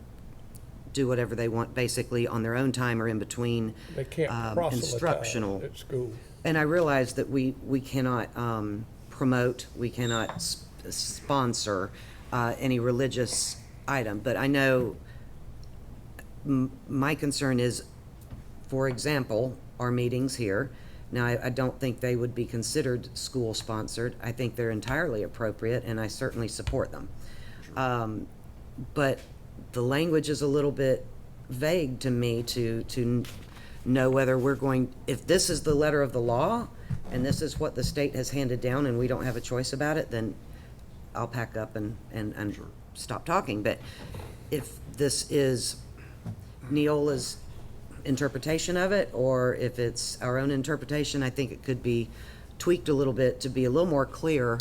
do whatever they want basically on their own time or in between They can't proselytize instructional. at school. And I realize that we cannot promote, we cannot sponsor any religious item, but I know my concern is, for example, our meetings here. Now, I don't think they would be considered school-sponsored. I think they're entirely appropriate, and I certainly support them. But the language is a little bit vague to me to know whether we're going, if this is the letter of the law, and this is what the state has handed down, and we don't have a choice about it, then I'll pack up and stop talking. But if this is Neola's interpretation of it, or if it's our own interpretation, I think it could be tweaked a little bit to be a little more clear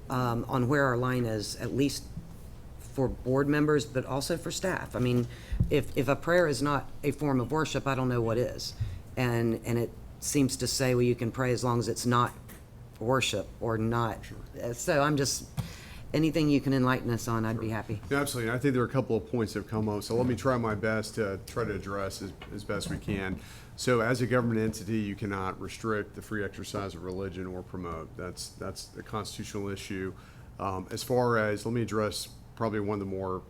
on where our line is, at least for board members, but also for staff. I mean, if a prayer is not a form of worship, I don't know what is. And it seems to say, well, you can pray as long as it's not worship or not. So I'm just, anything you can enlighten us on, I'd be happy. Yeah, absolutely. And I think there are a couple of points that have come up, so let me try my best to try to address as best we can. So as a government entity, you cannot restrict the free exercise of religion or promote. That's a constitutional issue. As far as, let me address probably one of the more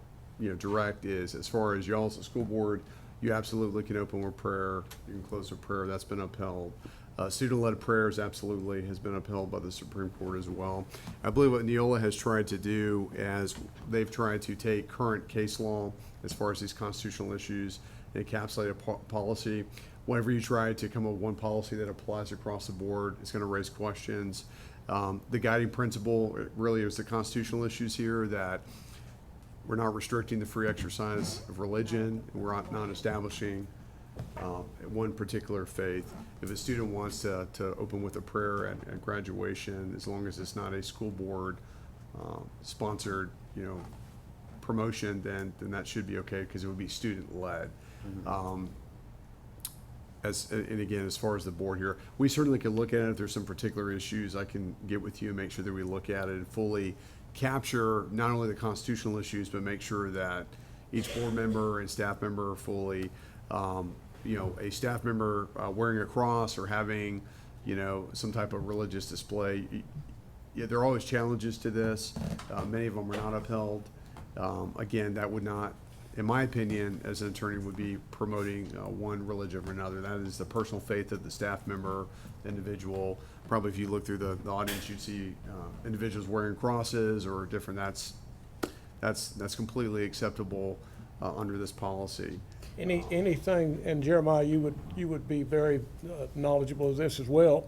direct is, as far as y'all as a school board, you absolutely can open with prayer, you can close with prayer, that's been upheld. Student-led prayers absolutely has been upheld by the Supreme Court as well. I believe what Neola has tried to do is they've tried to take current case law as far as these constitutional issues and encapsulate a policy. Whenever you try to come up with one policy that applies across the board, it's going to raise questions. The guiding principle really is the constitutional issues here, that we're not restricting the free exercise of religion, and we're not establishing one particular faith. If a student wants to open with a prayer at graduation, as long as it's not a school board sponsored promotion, then that should be okay, because it would be student-led. And again, as far as the board here, we certainly can look at it. If there's some particular issues, I can get with you and make sure that we look at it and fully capture not only the constitutional issues, but make sure that each board member and staff member fully. A staff member wearing a cross or having, some type of religious display. Yeah, there are always challenges to this. Many of them are not upheld. Again, that would not, in my opinion, as an attorney, would be promoting one religion or another. That is the personal faith of the staff member, individual. Probably if you look through the audience, you'd see individuals wearing crosses or different. That's completely acceptable under this policy. Anything, and Jeremiah, you would be very knowledgeable of this as well.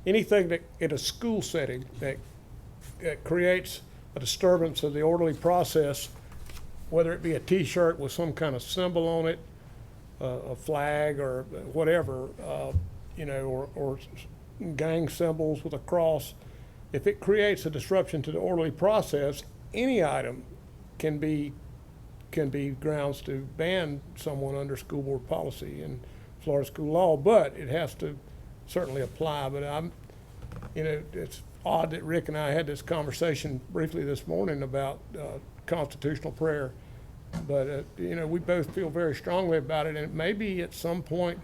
Anything that, in a school setting, that creates a disturbance of the orderly process, whether it be a T-shirt with some kind of symbol on it, a flag or whatever, or gang symbols with a cross, if it creates a disruption to the orderly process, any item can be grounds to ban someone under school board policy and Florida school law, but it has to certainly apply. But it's odd that Rick and I had this conversation briefly this morning about constitutional prayer. But, we both feel very strongly about it, and maybe at some point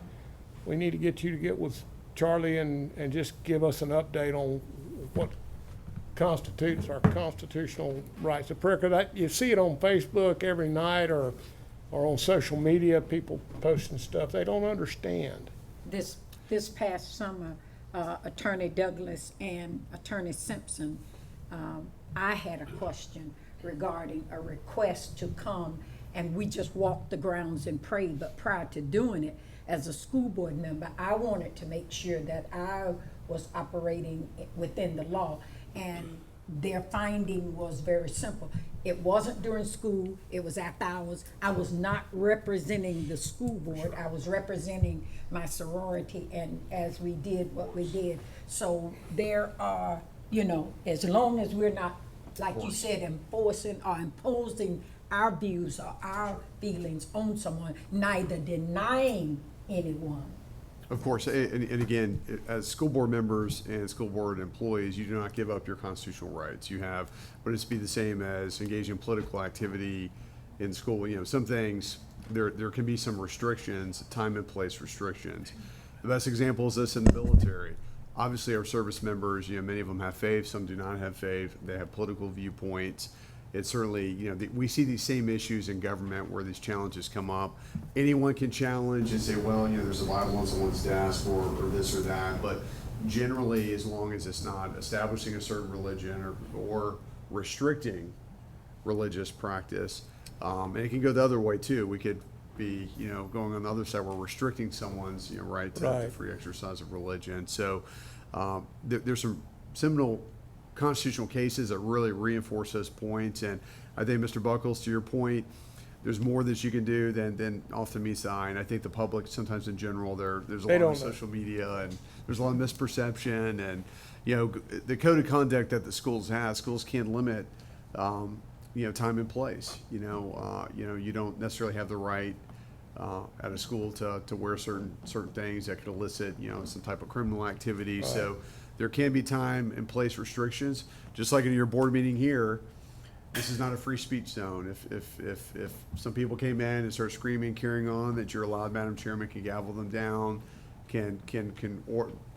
we need to get you to get with Charlie and just give us an update on what constitutes our constitutional rights of prayer. Because you see it on Facebook every night or on social media, people posting stuff. They don't understand. This past summer, Attorney Douglas and Attorney Simpson, I had a question regarding a request to come, and we just walked the grounds and prayed. But prior to doing it, as a school board member, I wanted to make sure that I was operating within the law. And their finding was very simple. It wasn't during school, it was after hours. I was not representing the school board, I was representing my sorority, and as we did what we did. So there are, as long as we're not, like you said, enforcing or imposing our views or our feelings on someone, neither denying anyone. Of course, and again, as school board members and school board employees, you do not give up your constitutional rights. You have, but it's be the same as engaging in political activity in school. Some things, there can be some restrictions, time and place restrictions. The best example is this in the military. Obviously, our service members, many of them have faith, some do not have faith. They have political viewpoints. It's certainly, we see these same issues in government where these challenges come up. Anyone can challenge and say, well, there's a Bible on someone's desk or this or that. But generally, as long as it's not establishing a certain religion or restricting religious practice, and it can go the other way too. We could be, going on the other side, we're restricting someone's, right to the free exercise of religion. So there's some seminal constitutional cases that really reinforce those points. And I think, Mr. Buckles, to your point, there's more that you can do than often meets the eye. And I think the public, sometimes in general, there's a lot of social media and there's a lot of misperception. And, the code of conduct that the schools can limit, time and place. You don't necessarily have the right at a school to wear certain things that could elicit, some type of criminal activity. Right. So there can be time and place restrictions, just like in your board meeting here. This is not a free speech zone. If some people came in and started screaming, carrying on, that you're allowed, Madam Chairman can gavel them down, can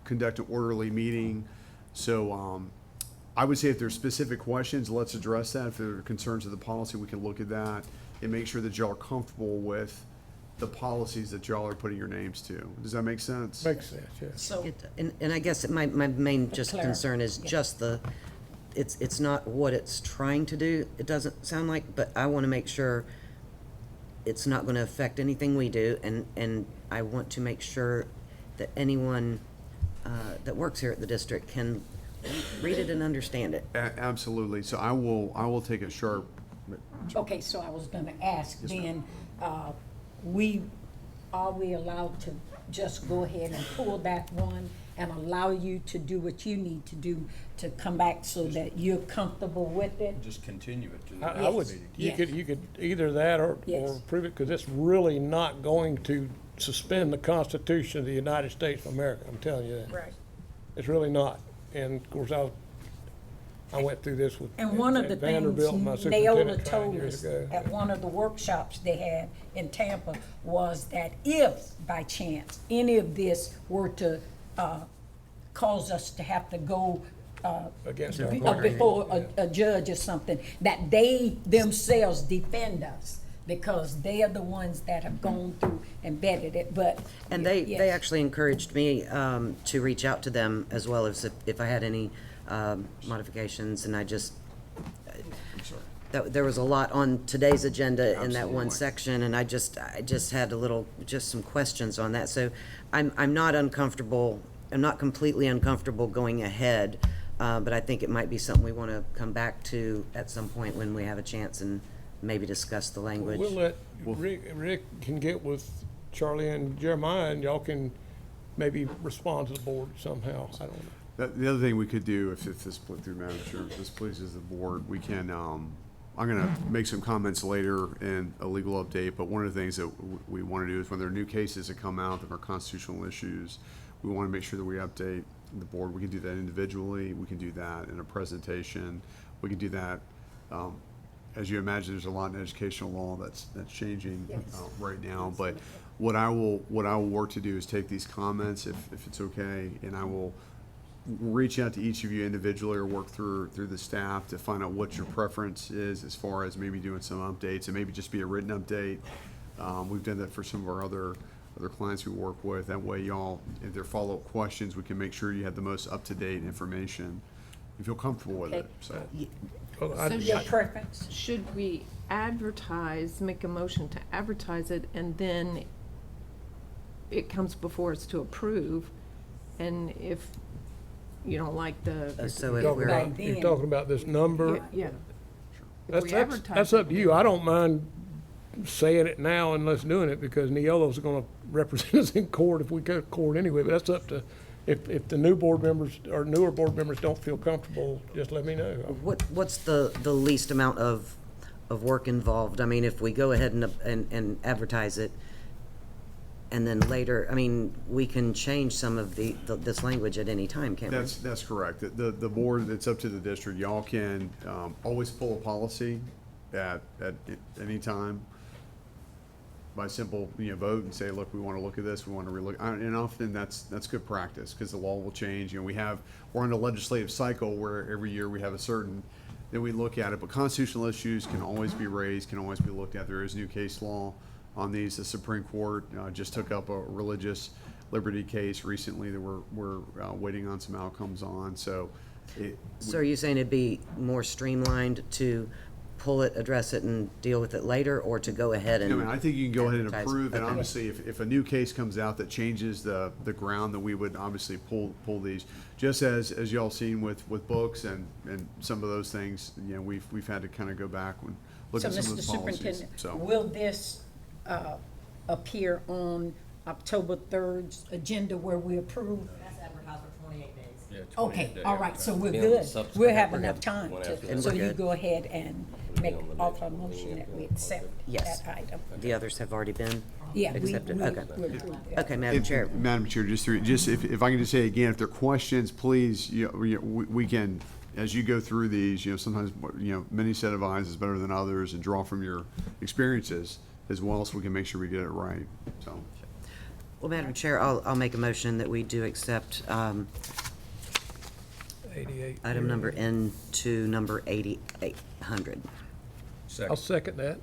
conduct an orderly meeting. So I would say if there's specific questions, let's address that. If there are concerns of the policy, we can look at that and make sure that y'all are comfortable with the policies that y'all are putting your names to. Does that make sense? Makes sense, yes. So, And I guess my main just Clara. concern is just it's not what it's trying to do, it doesn't sound like, but I want to make sure it's not going to affect anything we do, and I want to make sure that anyone that works here at the district can read it and understand it. Absolutely. So I will take a sharp. okay, so I was gonna ask Yes, then, are we allowed to just go ahead and pull that one and allow you to do what you need to do to come back so that you're comfortable with it? Just continue it to the I would, next meeting. you could either that or Yes. approve it, because it's really not going to suspend the Constitution of the United States of America, I'm telling you that. Right. It's really not. And of course, I went through this with And one of the at Vanderbilt, my things Naola superintendent training told years us ago. at one of the workshops they had in Tampa was that if by chance any of this were to cause us to have to go Against our before a judge or something, that they themselves defend us because they are the ones that have gone through and vetted it, but. And they yes. actually encouraged me to reach out to them as well as if I had any modifications, and I just, there was a lot on today's agenda in that one section, and I just had just some questions on that. So I'm not uncomfortable, I'm not completely uncomfortable going ahead, but I think it might be something we want to come back to at some point when we have a chance and maybe discuss the language. We'll let, Rick can get with Charlie and Jeremiah, and y'all can maybe respond to the board somehow. I don't know. The other thing we could do, if this split through Madam Chair, if this pleases the board, we can, I'm gonna make some comments later in a legal update, but one of the things that we wanna do is when there are new cases that come out that are constitutional issues, we wanna make sure that we update the board. We can do that individually, we can do that in a presentation, we can do that, as you imagine, there's a lot in educational law that's changing right now, but what I will work to do is take these comments, if it's okay, and I will reach out to each of you individually or work through the staff to find out what your preference is as far as maybe doing some updates and maybe just be a written update. We've done that for some of our other clients we work with. That way y'all, if there are follow-up questions, we can make sure you have the most up-to-date information. You feel comfortable with it, so. Well, I- So Your preference? should we advertise, make a motion to advertise it, and then it comes before us to approve? And if you don't like the, So if Talking we're, Right. about- You're talking about this number. yeah. That's, we that's, advertise that's it, up to you. I don't mind saying it now and let's doing it because Neola's gonna represent us in court if we go to court anyway, but that's up to, if the new board members or newer board members don't feel comfortable, just let me know. what's the least amount of work involved? I mean, if we go ahead and advertise it, and then later, I mean, we can change some of this language at any time, can't we? That's correct. The board, it's up to the district. Y'all can always pull a policy at any time by simple, vote and say, look, we want to look at this, we want to relook. And often that's good practice because the law will change. We're in a legislative cycle where every year we have a certain, then we look at it. But constitutional issues can always be raised, can always be looked at. There is new case law on these. The Supreme Court just took up a religious liberty case recently that we're waiting on some outcomes on. So So are you saying it'd be more streamlined to pull it, address it, and deal with it later, or to go ahead and? I think you can go ahead and advertise? approve, and Okay. obviously, if a new case comes out that changes the ground, then we would obviously pull these. Just as y'all seen with books and some of those things, we've had to kind of go back and look So, at some Mr. of the policies. Superintendent, So, will this appear on October 3rd's agenda where we approve? That's advertised for 28 days. Okay, all right, so we're Be on the good. subsequent- We'll have enough time One to, after so the you other. go ahead and make on the offer a next one. motion that we accept Yes. that item. The others have already been? Yeah, we Accepted, okay. approve that. Okay, Madam Chair. Madam Chair, just if I can just say again, if there are questions, please, we can, as you go through these, sometimes, many set of eyes is better than others, and draw from your experiences as well, so we can make sure we get it right, so. Well, Madam Chair, I'll make a motion that we do accept 88. item number N to number 8800. I'll second that.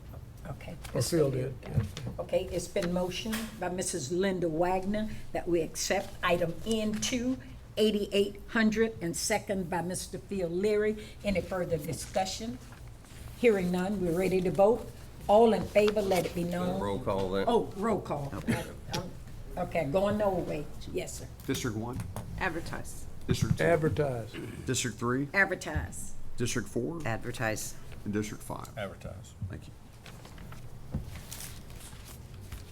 Okay. Or Ms. Phil Phillips. did. Okay, it's been motioned by Mrs. Linda Wagner that we accept item N2, 8800, and second by Mr. Phil Leary. Any further discussion? Hearing none, we're ready to vote. All in favor, let it be known. Roll call then. Oh, roll call. Okay, going no way. Yes, sir. District 1, Advertise. District 2, Advertise. District 3, Advertise. District 4, Advertise. and District 5. Advertise. Thank you.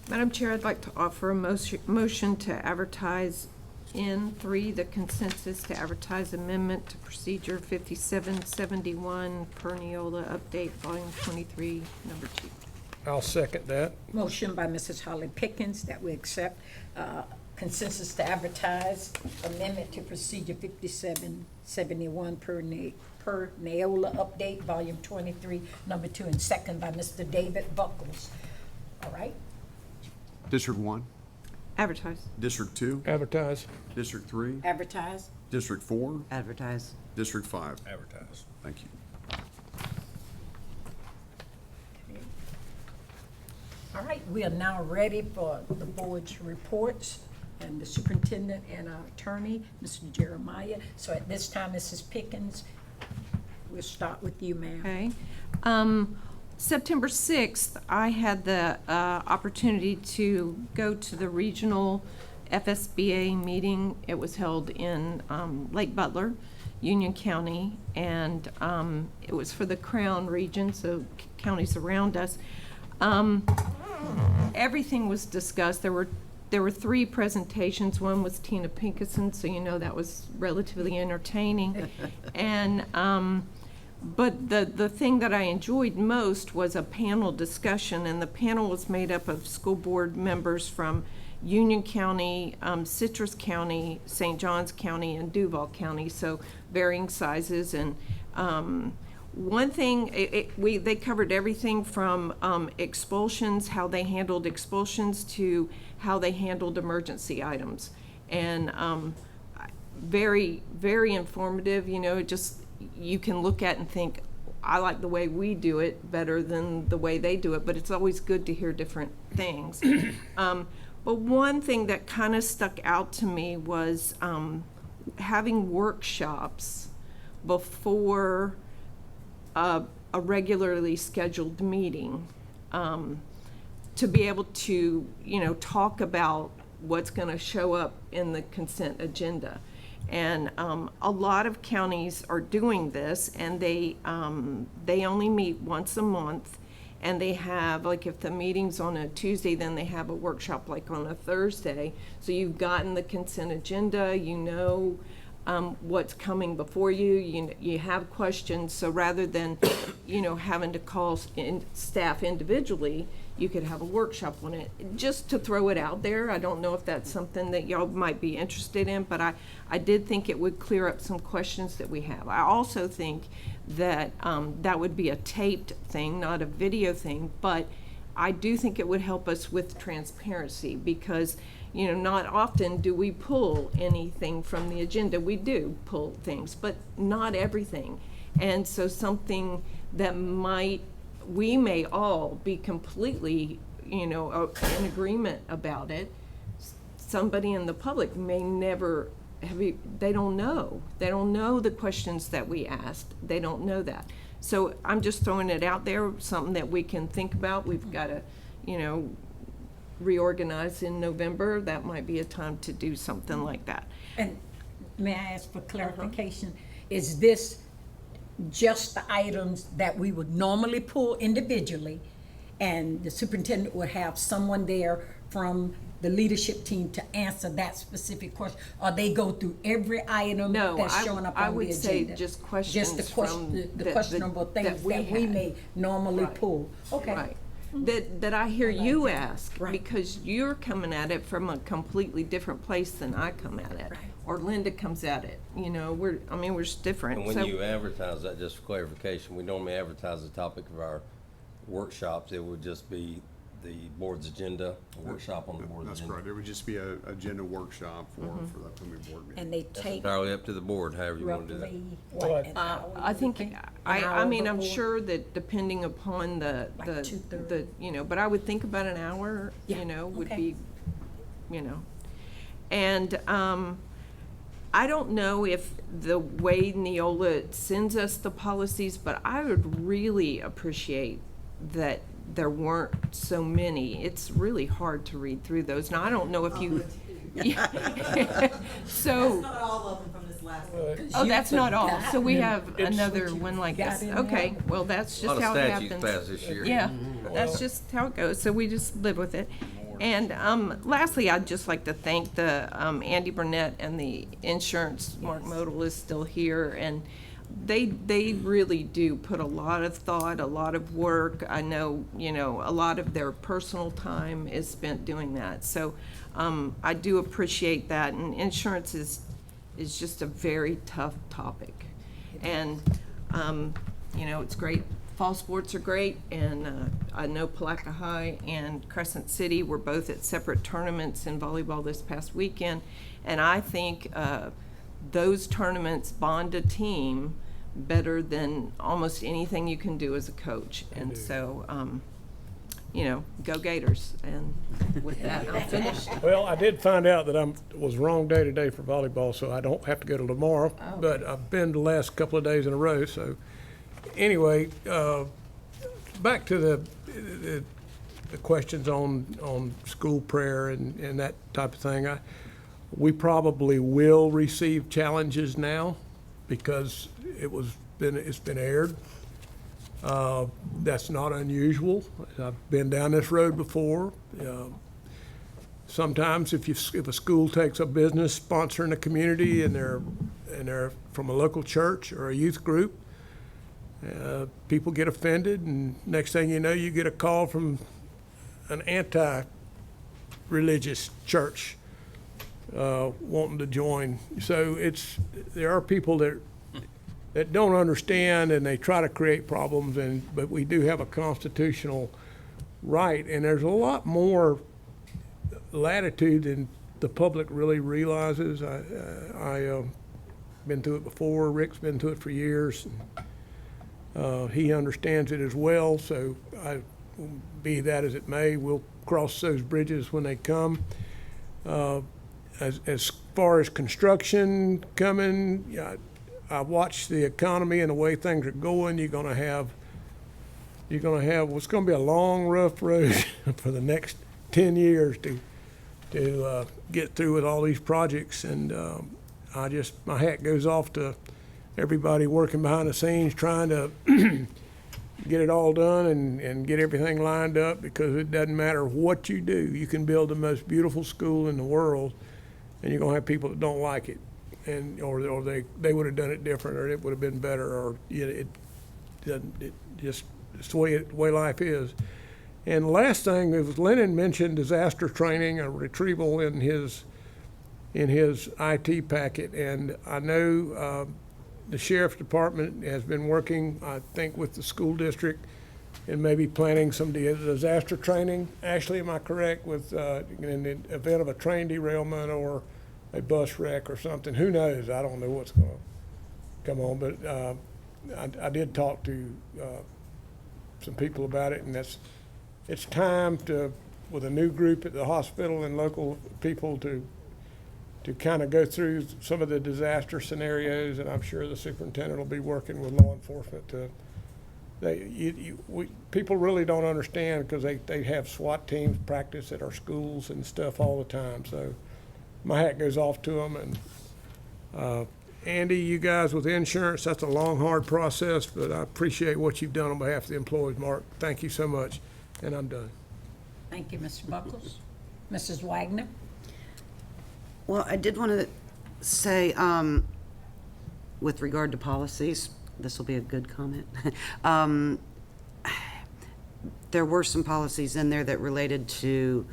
Madam Chair, I'd like to offer a motion to advertise N3, the consensus to advertise amendment to procedure 5771, per Neola update, volume 23, number 2. I'll second that. Motion by Mrs. Holly Pickens that we accept consensus to advertise amendment to procedure 5771 per Neola update, volume 23, number 2, and second by Mr. David Buckles. All right? District 1, Advertise. District 2, Advertise. District 3, Advertise. District 4, Advertise. District 5. Advertise. Thank you. All right, we are now ready for the board's reports and the superintendent and our attorney, Mr. Jeremiah. So at this time, Mrs. Pickens, we'll start with you, ma'am. Okay. September 6th, I had the opportunity to go to the regional FSBA meeting. It was held in Lake Butler, Union County, and it was for the Crown region, so counties around us. Everything was discussed. There were 3 presentations. One was Tina Pinkerson, so you know that was relatively entertaining. And but the thing that I enjoyed most was a panel discussion, and the panel was made up of school board members from Union County, Citrus County, St. Johns County, and Duval County, so varying sizes. And one thing, they covered everything from expulsions, how they handled expulsions, to how they handled emergency items. And very, very informative, you know, just you can look at and think, I like the way we do it better than the way they do it, but it's always good to hear different things. But one thing that kind of stuck out to me was having workshops before a regularly scheduled meeting, to be able to, you know, talk about what's going to show up in the consent agenda. And a lot of counties are doing this, and they only meet once a month, and they have, like, if the meeting's on a Tuesday, then they have a workshop like on a Thursday. So you've gotten the consent agenda, you know what's coming before you, you have questions. So rather than, you know, having to call staff individually, you could have a workshop on it. Just to throw it out there, I don't know if that's something that y'all might be interested in, but I did think it would clear up some questions that we have. I also think that that would be a taped thing, not a video thing, but I do think it would help us with transparency, because, you know, not often do we pull anything from the agenda. We do pull things, but not everything. And so something that we may all be completely, you know, in agreement about it. Somebody in the public may never they don't know. They don't know the questions that we asked. They don't know that. So I'm just throwing it out there, something that we can think about. We've got to, you know, reorganize in November. That might be a time to do something like that. And may I ask for clarification? Is this just the items that we would normally pull individually, and the superintendent would have someone there from the leadership team to answer that specific question, or they go through every item No, that's showing up I on the would agenda? say just questions Just from the that- questionable that things we that we had. may normally Right. pull. Okay. Right. That I hear you ask, Right. because you're coming at it from a completely different place than I come at it. Right. Or Linda comes at it, you know, we're just different. And when So- you advertise that, just for clarification, we normally advertise the topic of our workshops. It would just be the board's agenda, a workshop on the board's That's agenda. correct. It would just be a agenda workshop for the upcoming board meeting. And they That's take entirely up to the board, however you want to do that. roughly, Well, what, an hour? I think, An I hour mean, I'm before? sure that depending upon the, Like 2:30? the, you know, but I would think about an hour, Yeah, you know, would okay. be, you know. And, I don't know if the way Neola sends us the policies, but I would really appreciate that there weren't so many. It's really hard to read through those. Now, I don't know if you, so. Not all of them from this last one. Oh, that's not all. So we have It's- another one like got this. in Okay, there. well, that's A lot just of how it statutes happens. passed this year. Yeah, that's just how it goes. So we just live with it. And lastly, I'd just like to thank the Andy Burnett and the insurance. Mark Modal is still here, and they really do put a lot of thought, a lot of work. I know, a lot of their personal time is spent doing that. So I do appreciate that. And insurance is just a very tough topic. And, it's great. Fall sports are great. And I know Palaca High and Crescent City were both at separate tournaments in volleyball this past weekend. And I think those tournaments bond a team better than almost anything you can do as a coach. And so, go Gators. And with that, I'm finished. Well, I did find out that I was wrong day today for volleyball, so I don't have to go to tomorrow. But I've been the last couple of days in a row. So anyway, back to the questions on school prayer and that type of thing. We probably will receive challenges now because it's been aired. That's not unusual. I've been down this road before. Sometimes if a school takes a business sponsor in the community and they're from a local church or a youth group, people get offended, and next thing you know, you get a call from an anti-religious church wanting to join. So there are people that don't understand, and they try to create problems. But we do have a constitutional right, and there's a lot more latitude than the public really realizes. I been through it before. Rick's been through it for years. He understands it as well. So be that as it may, we'll cross those bridges when they come. As far as construction coming, I watched the economy and the way things are going. It's going to be a long, rough road for the next 10 years to get through with all these projects. And my hat goes off to everybody working behind the scenes trying to get it all done and get everything lined up, because it doesn't matter what you do. You can build the most beautiful school in the world, and you're going to have people that don't like it, or they would have done it different, or it would have been better, or it's the way life is. And the last thing is, Lennon mentioned disaster training, a retrieval in his IT packet, and I know the sheriff's department has been working, I think, with the school district and maybe planning some disaster training. Ashley, am I correct, with in the event of a train derailment or a bus wreck or something? Who knows? I don't know what's going to come on, but I did talk to some people about it, and it's time with a new group at the hospital and local people to kind of go through some of the disaster scenarios, and I'm sure the superintendent will be working with law enforcement people really don't understand, because they have SWAT teams practice at our schools and stuff all the time. So my hat goes off to them. And Andy, you guys with insurance, that's a long, hard process, but I appreciate what you've done on behalf of the employees, Mark. Thank you so much, and I'm done. Thank you, Mr. Buckles. Mrs. Wagner? Well, I did want to say, with regard to policies, this will be a good comment. There were some policies in there that related to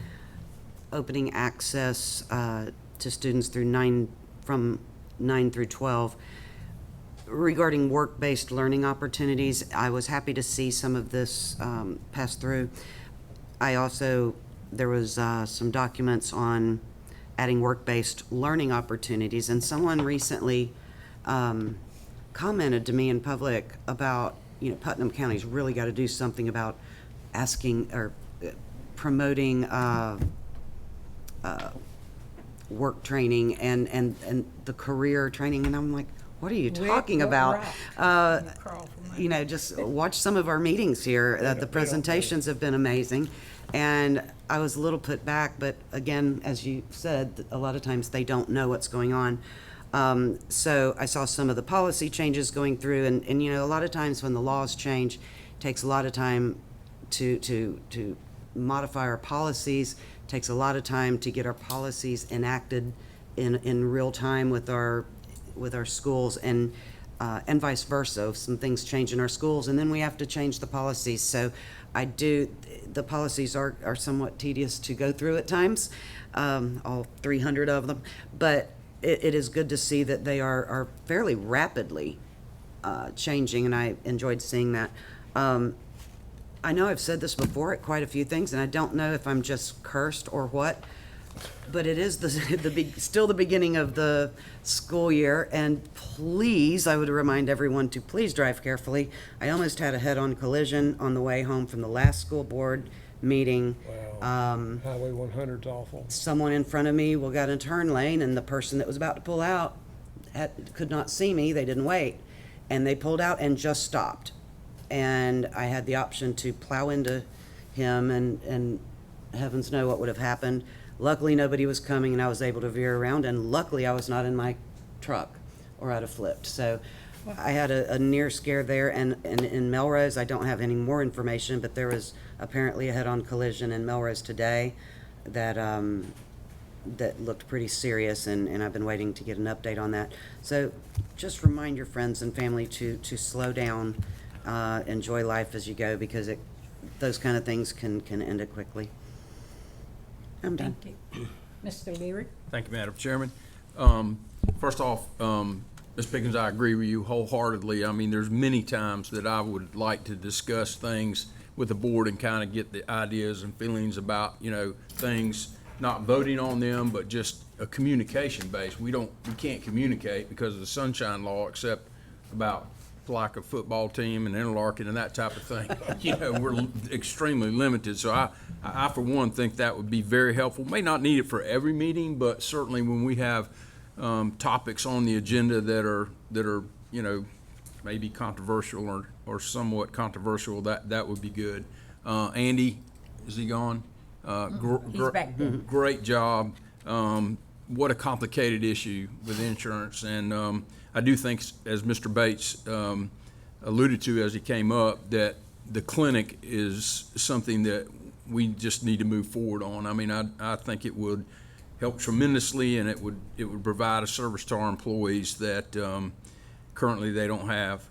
opening access to students from 9 through 12. Regarding work-based learning opportunities, I was happy to see some of this pass through. There was some documents on adding work-based learning opportunities, and someone recently commented to me in public about, Putnam County's really got to do something about asking or promoting work training and the career training, and I'm like, what are you talking about? Just watch some of our meetings here. The presentations have been amazing. And I was a little put back, but again, as you said, a lot of times they don't know what's going on. So I saw some of the policy changes going through, and a lot of times when the laws change, it takes a lot of time to modify our policies. It takes a lot of time to get our policies enacted in real time with our schools. And and vice versa, if some things change in our schools, and then we have to change the policies. So the policies are somewhat tedious to go through at times, all 300 of them, but it is good to see that they are fairly rapidly changing, and I enjoyed seeing that. I know I've said this before at quite a few things, and I don't know if I'm just cursed or what, but it is still the beginning of the school year, and please, I would remind everyone to please drive carefully. I almost had a head-on collision on the way home from the last school board meeting. Wow. Highway 100's awful. Someone in front of me got in a turn lane, and the person that was about to pull out could not see me. They didn't wait, and they pulled out and just stopped. And I had the option to plow into him, and heavens know what would have happened. Luckily, nobody was coming, and I was able to veer around, and luckily, I was not in my truck, or I'd have flipped. So I had a near scare there, and in Melrose, I don't have any more information, but there was apparently a head-on collision in Melrose today that that looked pretty serious, and I've been waiting to get an update on that. So just remind your friends and family to slow down, enjoy life as you go, because those kind of things can end it quickly. I'm done. Thank you. Mr. Leary? Thank you, Madam Chairman. First off, Ms. Pickens, I agree with you wholeheartedly. I mean, there's many times that I would like to discuss things with the board and kind of get the ideas and feelings about, things, not voting on them, but just a communication base. We can't communicate because of the Sunshine Law except about like a football team and Interlaken and that type of thing. We're extremely limited. So I for one think that would be very helpful. May not need it for every meeting, but certainly when we have topics on the agenda that are maybe controversial or somewhat controversial, that would be good. Andy, is he gone? He's back there. Great job. What a complicated issue with insurance, and I do think, as Mr. Bates alluded to as he came up, that the clinic is something that we just need to move forward on. I mean, I think it would help tremendously, and it would provide a service to our employees that currently they don't have.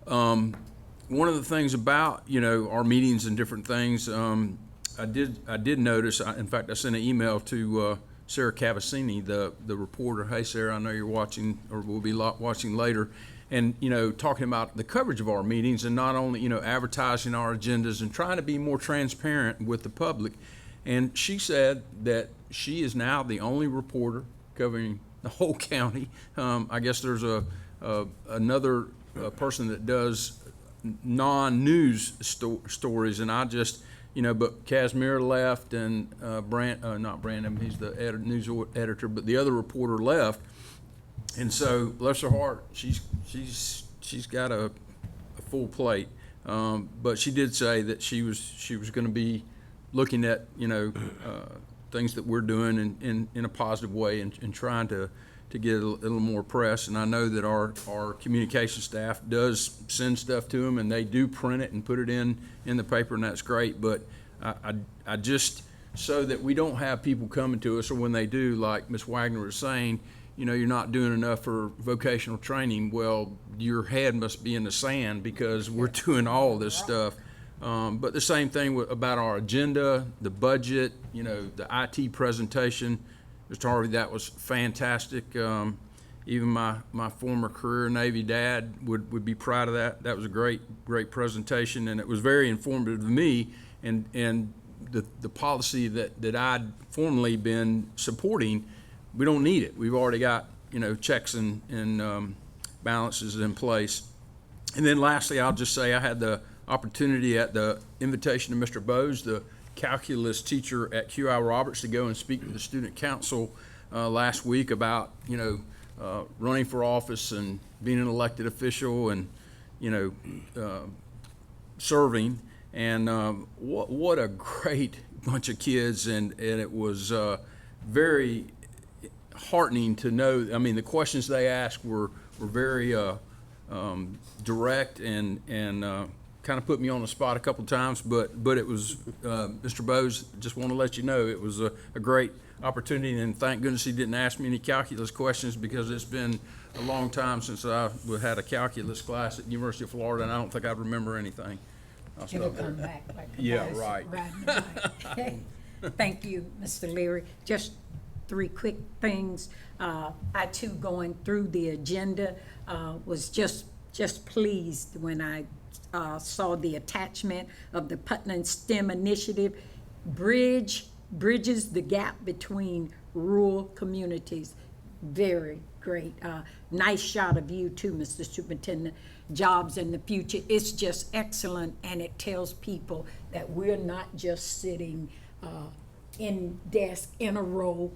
One of the things about our meetings and different things, I did notice. In fact, I sent an email to Sarah Cavassini, the reporter. Hey, Sarah, I know you're watching or will be watching later, and talking about the coverage of our meetings and not only advertising our agendas and trying to be more transparent with the public. And she said that she is now the only reporter covering the whole county. I guess there's another person that does non-news stories, and I just. But Casimir left, and not Brandon, he's the news editor, but the other reporter left, and so bless her heart, she's got a full plate. But she did say that she was going to be looking at things that we're doing in a positive way and trying to get a little more press. And I know that our communication staff does send stuff to them, and they do print it and put it in the paper, and that's great. But I just, so that we don't have people coming to us, or when they do, like Ms. Wagner was saying, you're not doing enough for vocational training. Well, your head must be in the sand because we're doing all this stuff. But the same thing about our agenda, the budget, the IT presentation. Mr. Harvey, that was fantastic. Even my former career Navy dad would be proud of that. That was a great presentation, and it was very informative to me. And the policy that I'd formerly been supporting, we don't need it. We've already got checks and balances in place. And then lastly, I'll just say I had the opportunity at the invitation of Mr. Bowes, the calculus teacher at QI Roberts, to go and speak to the student council last week about running for office and being an elected official and serving. And what a great bunch of kids, and it was very heartening to know. I mean, the questions they asked were very direct and kind of put me on the spot a couple times, but it was, Mr. Bose, just want to let you know, it was a great opportunity, and thank goodness he didn't ask me any calculus questions, because it's been a long time since I had a calculus class at University of Florida, and I don't think I remember anything. I'll It'll stop there. come back like a Yeah, bicycle right. riding a bike. Thank you, Mr. Leary. Just 3 quick things. I too, going through the agenda, was just pleased when I saw the attachment of the Putnam STEM Initiative. Bridges the gap between rural communities. Very great. Nice shot of you too, Mr. Superintendent. Jobs in the future. It's just excellent, and it tells people that we're not just sitting in desk in a row,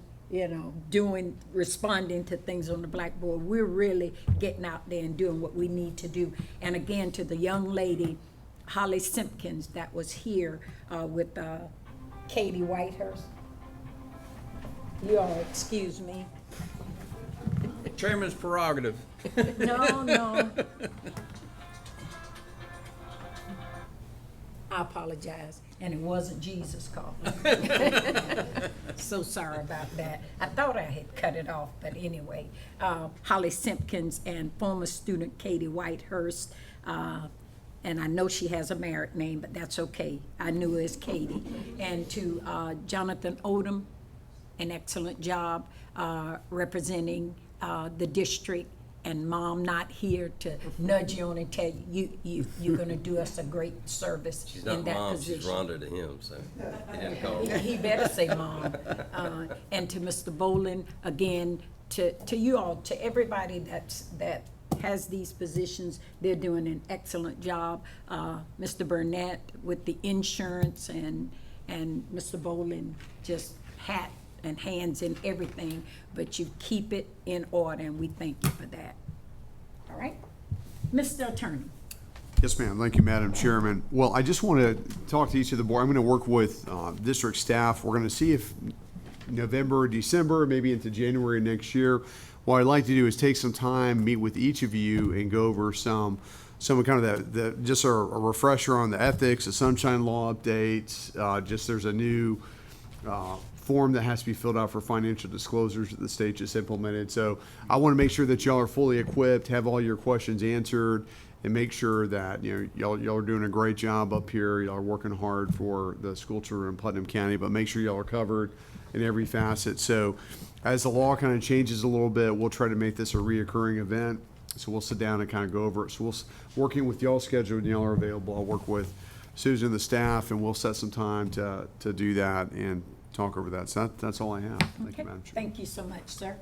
responding to things on the blackboard. We're really getting out there and doing what we need to do. And again, to the young lady, Holly Simpkins, that was here with Katie Whitehurst. You all excuse me. Chairman's prerogative. No. I apologize, and it wasn't Jesus calling. So sorry about that. I thought I had cut it off, but anyway. Holly Simpkins and former student Katie Whitehurst, and I know she has a married name, but that's okay. I knew it as Katie. And to Jonathan Odom, an excellent job representing the district, and Mom not here to nudge you on and tell you're gonna do us a great service She's in not that Mom, position. she's Rhonda to him, so he didn't call her. He better say Mom. And to Mr. Boland, again, to you all, to everybody that has these positions, they're doing an excellent job. Mr. Burnett with the insurance, and Mr. Boland, just hat and hands in everything, but you keep it in order, and we thank you for that. All right? Mr. Attorney. Yes, ma'am. Thank you, Madam Chairman. Well, I just want to talk to each of the board. I'm going to work with district staff. We're going to see if November, December, maybe into January next year. What I'd like to do is take some time, meet with each of you, and go over some kind of just a refresher on the ethics, the Sunshine Law updates. Just there's a new form that has to be filled out for financial disclosures that the state just implemented. So I want to make sure that y'all are fully equipped, have all your questions answered, and make sure that y'all are doing a great job up here. Y'all are working hard for the school children in Putnam County, but make sure y'all are covered in every facet. So as the law kind of changes a little bit, we'll try to make this a reoccurring event. So we'll sit down and kind of go over it. So working with y'all's schedule when y'all are available. I'll work with Susan and the staff, and we'll set some time to do that and talk over that. So that's all I have. Thank you, Madam Chair. Thank you so much, sir.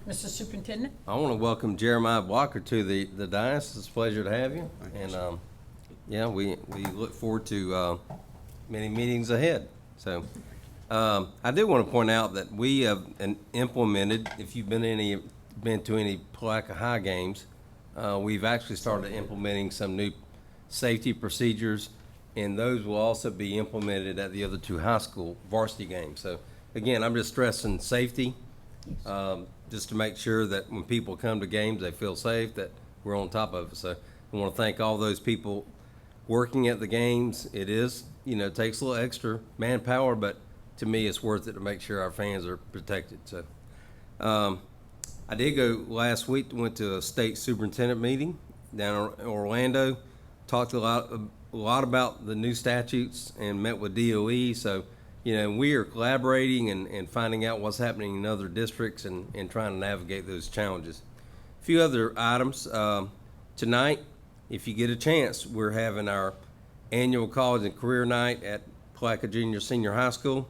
Mr. Superintendent? I want to welcome Jeremiah Walker to the dais. It's a pleasure to have you. And, yeah, we look forward to many meetings ahead. So I do want to point out that we have implemented, if you've been to any Palaca High games, we've actually started implementing some new safety procedures, and those will also be implemented at the other 2 high school varsity games. So again, I'm just stressing safety, just to make sure that when people come to games, they feel safe, that we're on top of it. So I want to thank all those people working at the games. It is, takes a little extra manpower, but to me, it's worth it to make sure our fans are protected. So I did go last week, went to a state superintendent meeting down in Orlando, talked a lot about the new statutes and met with DOE. So, we are collaborating and finding out what's happening in other districts and trying to navigate those challenges. A few other items. Tonight, if you get a chance, we're having our annual college and career night at Palaca Junior Senior High School,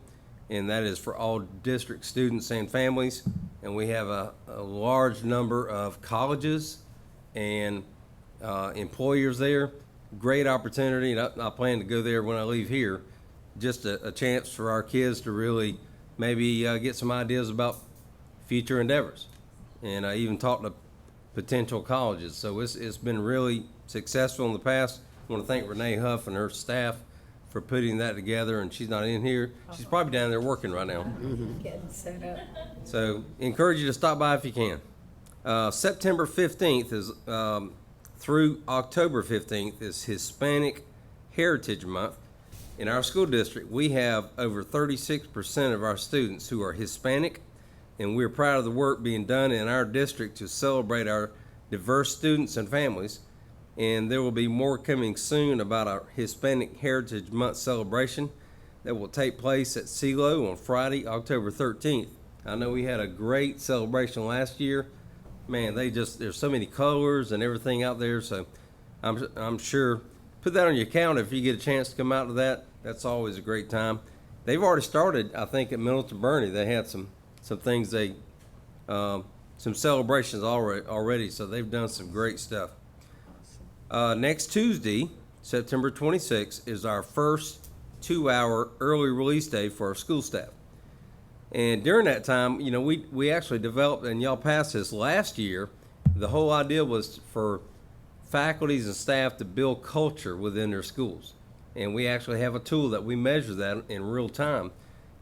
and that is for all district students and families. And we have a large number of colleges and employers there. Great opportunity, and I plan to go there when I leave here. Just a chance for our kids to really maybe get some ideas about future endeavors. And I even talked to potential colleges. So it's been really successful in the past. I want to thank Renee Huff and her staff for putting that together, and she's not in here. She's probably down there working right now. Getting set up. So encourage you to stop by if you can. September 15th is through October 15th is Hispanic Heritage Month. In our school district, we have over 36% of our students who are Hispanic, and we're proud of the work being done in our district to celebrate our diverse students and families. And there will be more coming soon about our Hispanic Heritage Month celebration that will take place at CeeLo on Friday, October 13th. I know we had a great celebration last year. Man, there's so many colors and everything out there, so I'm sure, put that on your calendar if you get a chance to come out to that. That's always a great time. They've already started, I think, at Middleton Burney. They had some things some celebrations already, so they've done some great stuff. Next Tuesday, September 26th, is our first 2-hour early release day for our school staff. And during that time, you know, we actually developed, and y'all passed this last year, the whole idea was for faculties and staff to build culture within their schools. And we actually have a tool that we measure that in real time.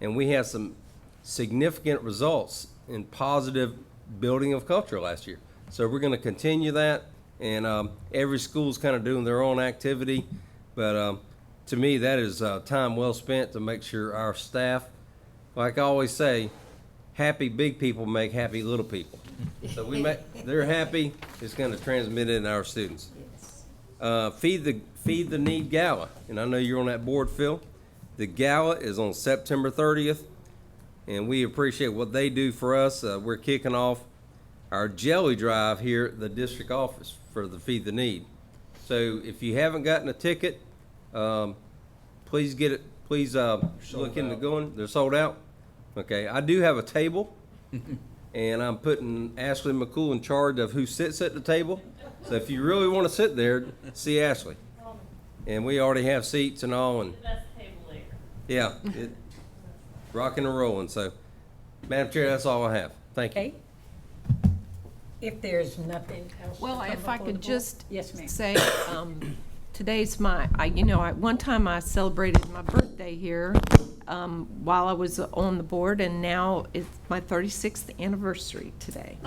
And we had some significant results in positive building of culture last year. So we're going to continue that. And every school's kind of doing their own activity. But to me, that is time well spent to make sure our staff, like I always say, happy big people make happy little people. So they're happy, it's going to transmit it in our students. Feed the Need Gala, and I know you're on that board, Phil. The gala is on September 30th, and we appreciate what they do for us. We're kicking off our jelly drive here at the district office for the Feed the Need. So if you haven't gotten a ticket, please get it. Please look into going. They're sold out. Okay, I do have a table, and I'm putting Ashley McCool in charge of who sits at the table. So if you really want to sit there, see Ashley. And we already have seats and all. And yeah, rocking and rolling. So, Madam Chair, that's all I have. Thank you. Okay. If there's nothing else. to Well, come if I before the could board- just Yes, ma'am. say, today's one time I celebrated my birthday here while I was on the board, and now it's my 36th anniversary today.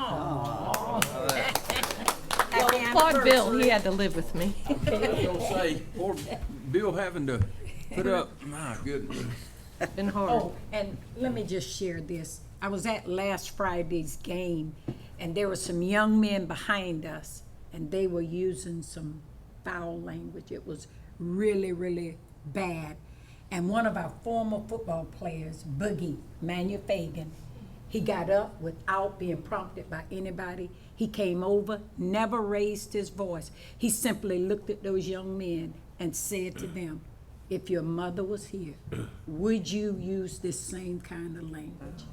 Happy Applaud Bill, anniversary. he had to live with me. I was gonna say, poor Bill having to put up, my goodness. Been hard. Oh, and let me just share this. I was at last Friday's game, and there were some young men behind us, and they were using some foul language. It was really, really bad. And one of our former football players, Boogie Manufagan, he got up without being prompted by anybody. He came over, never raised his voice. He simply looked at those young men and said to them, if your mother was here, would you use this same kind of language?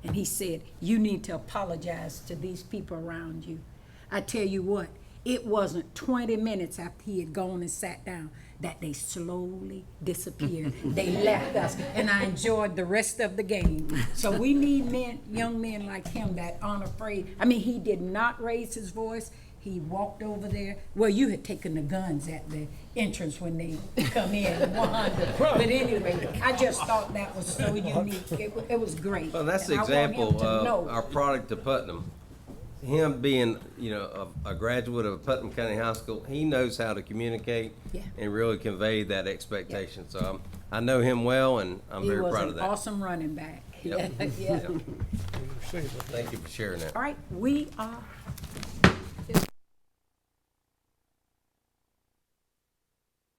And he said, you need to apologize to these people around you. I tell you what, it wasn't 20 minutes after he had gone and sat down that they slowly disappeared. They left us, and I enjoyed the rest of the game. So we need young men like him that aren't afraid. I mean, he did not raise his voice. He walked over there. Well, you had taken the guns at the entrance when they come in, 100. But anyway, I just thought that was so unique. It was great. Well, that's the And I want him example to of know. our product of Putnam. Him being, a graduate of Putnam County High School, he knows how to communicate Yeah. and really convey that expectation. So I know him well, and I'm He very was proud an of that. awesome running back. Yep. Yeah, yeah. Thank you for sharing that. All right, we are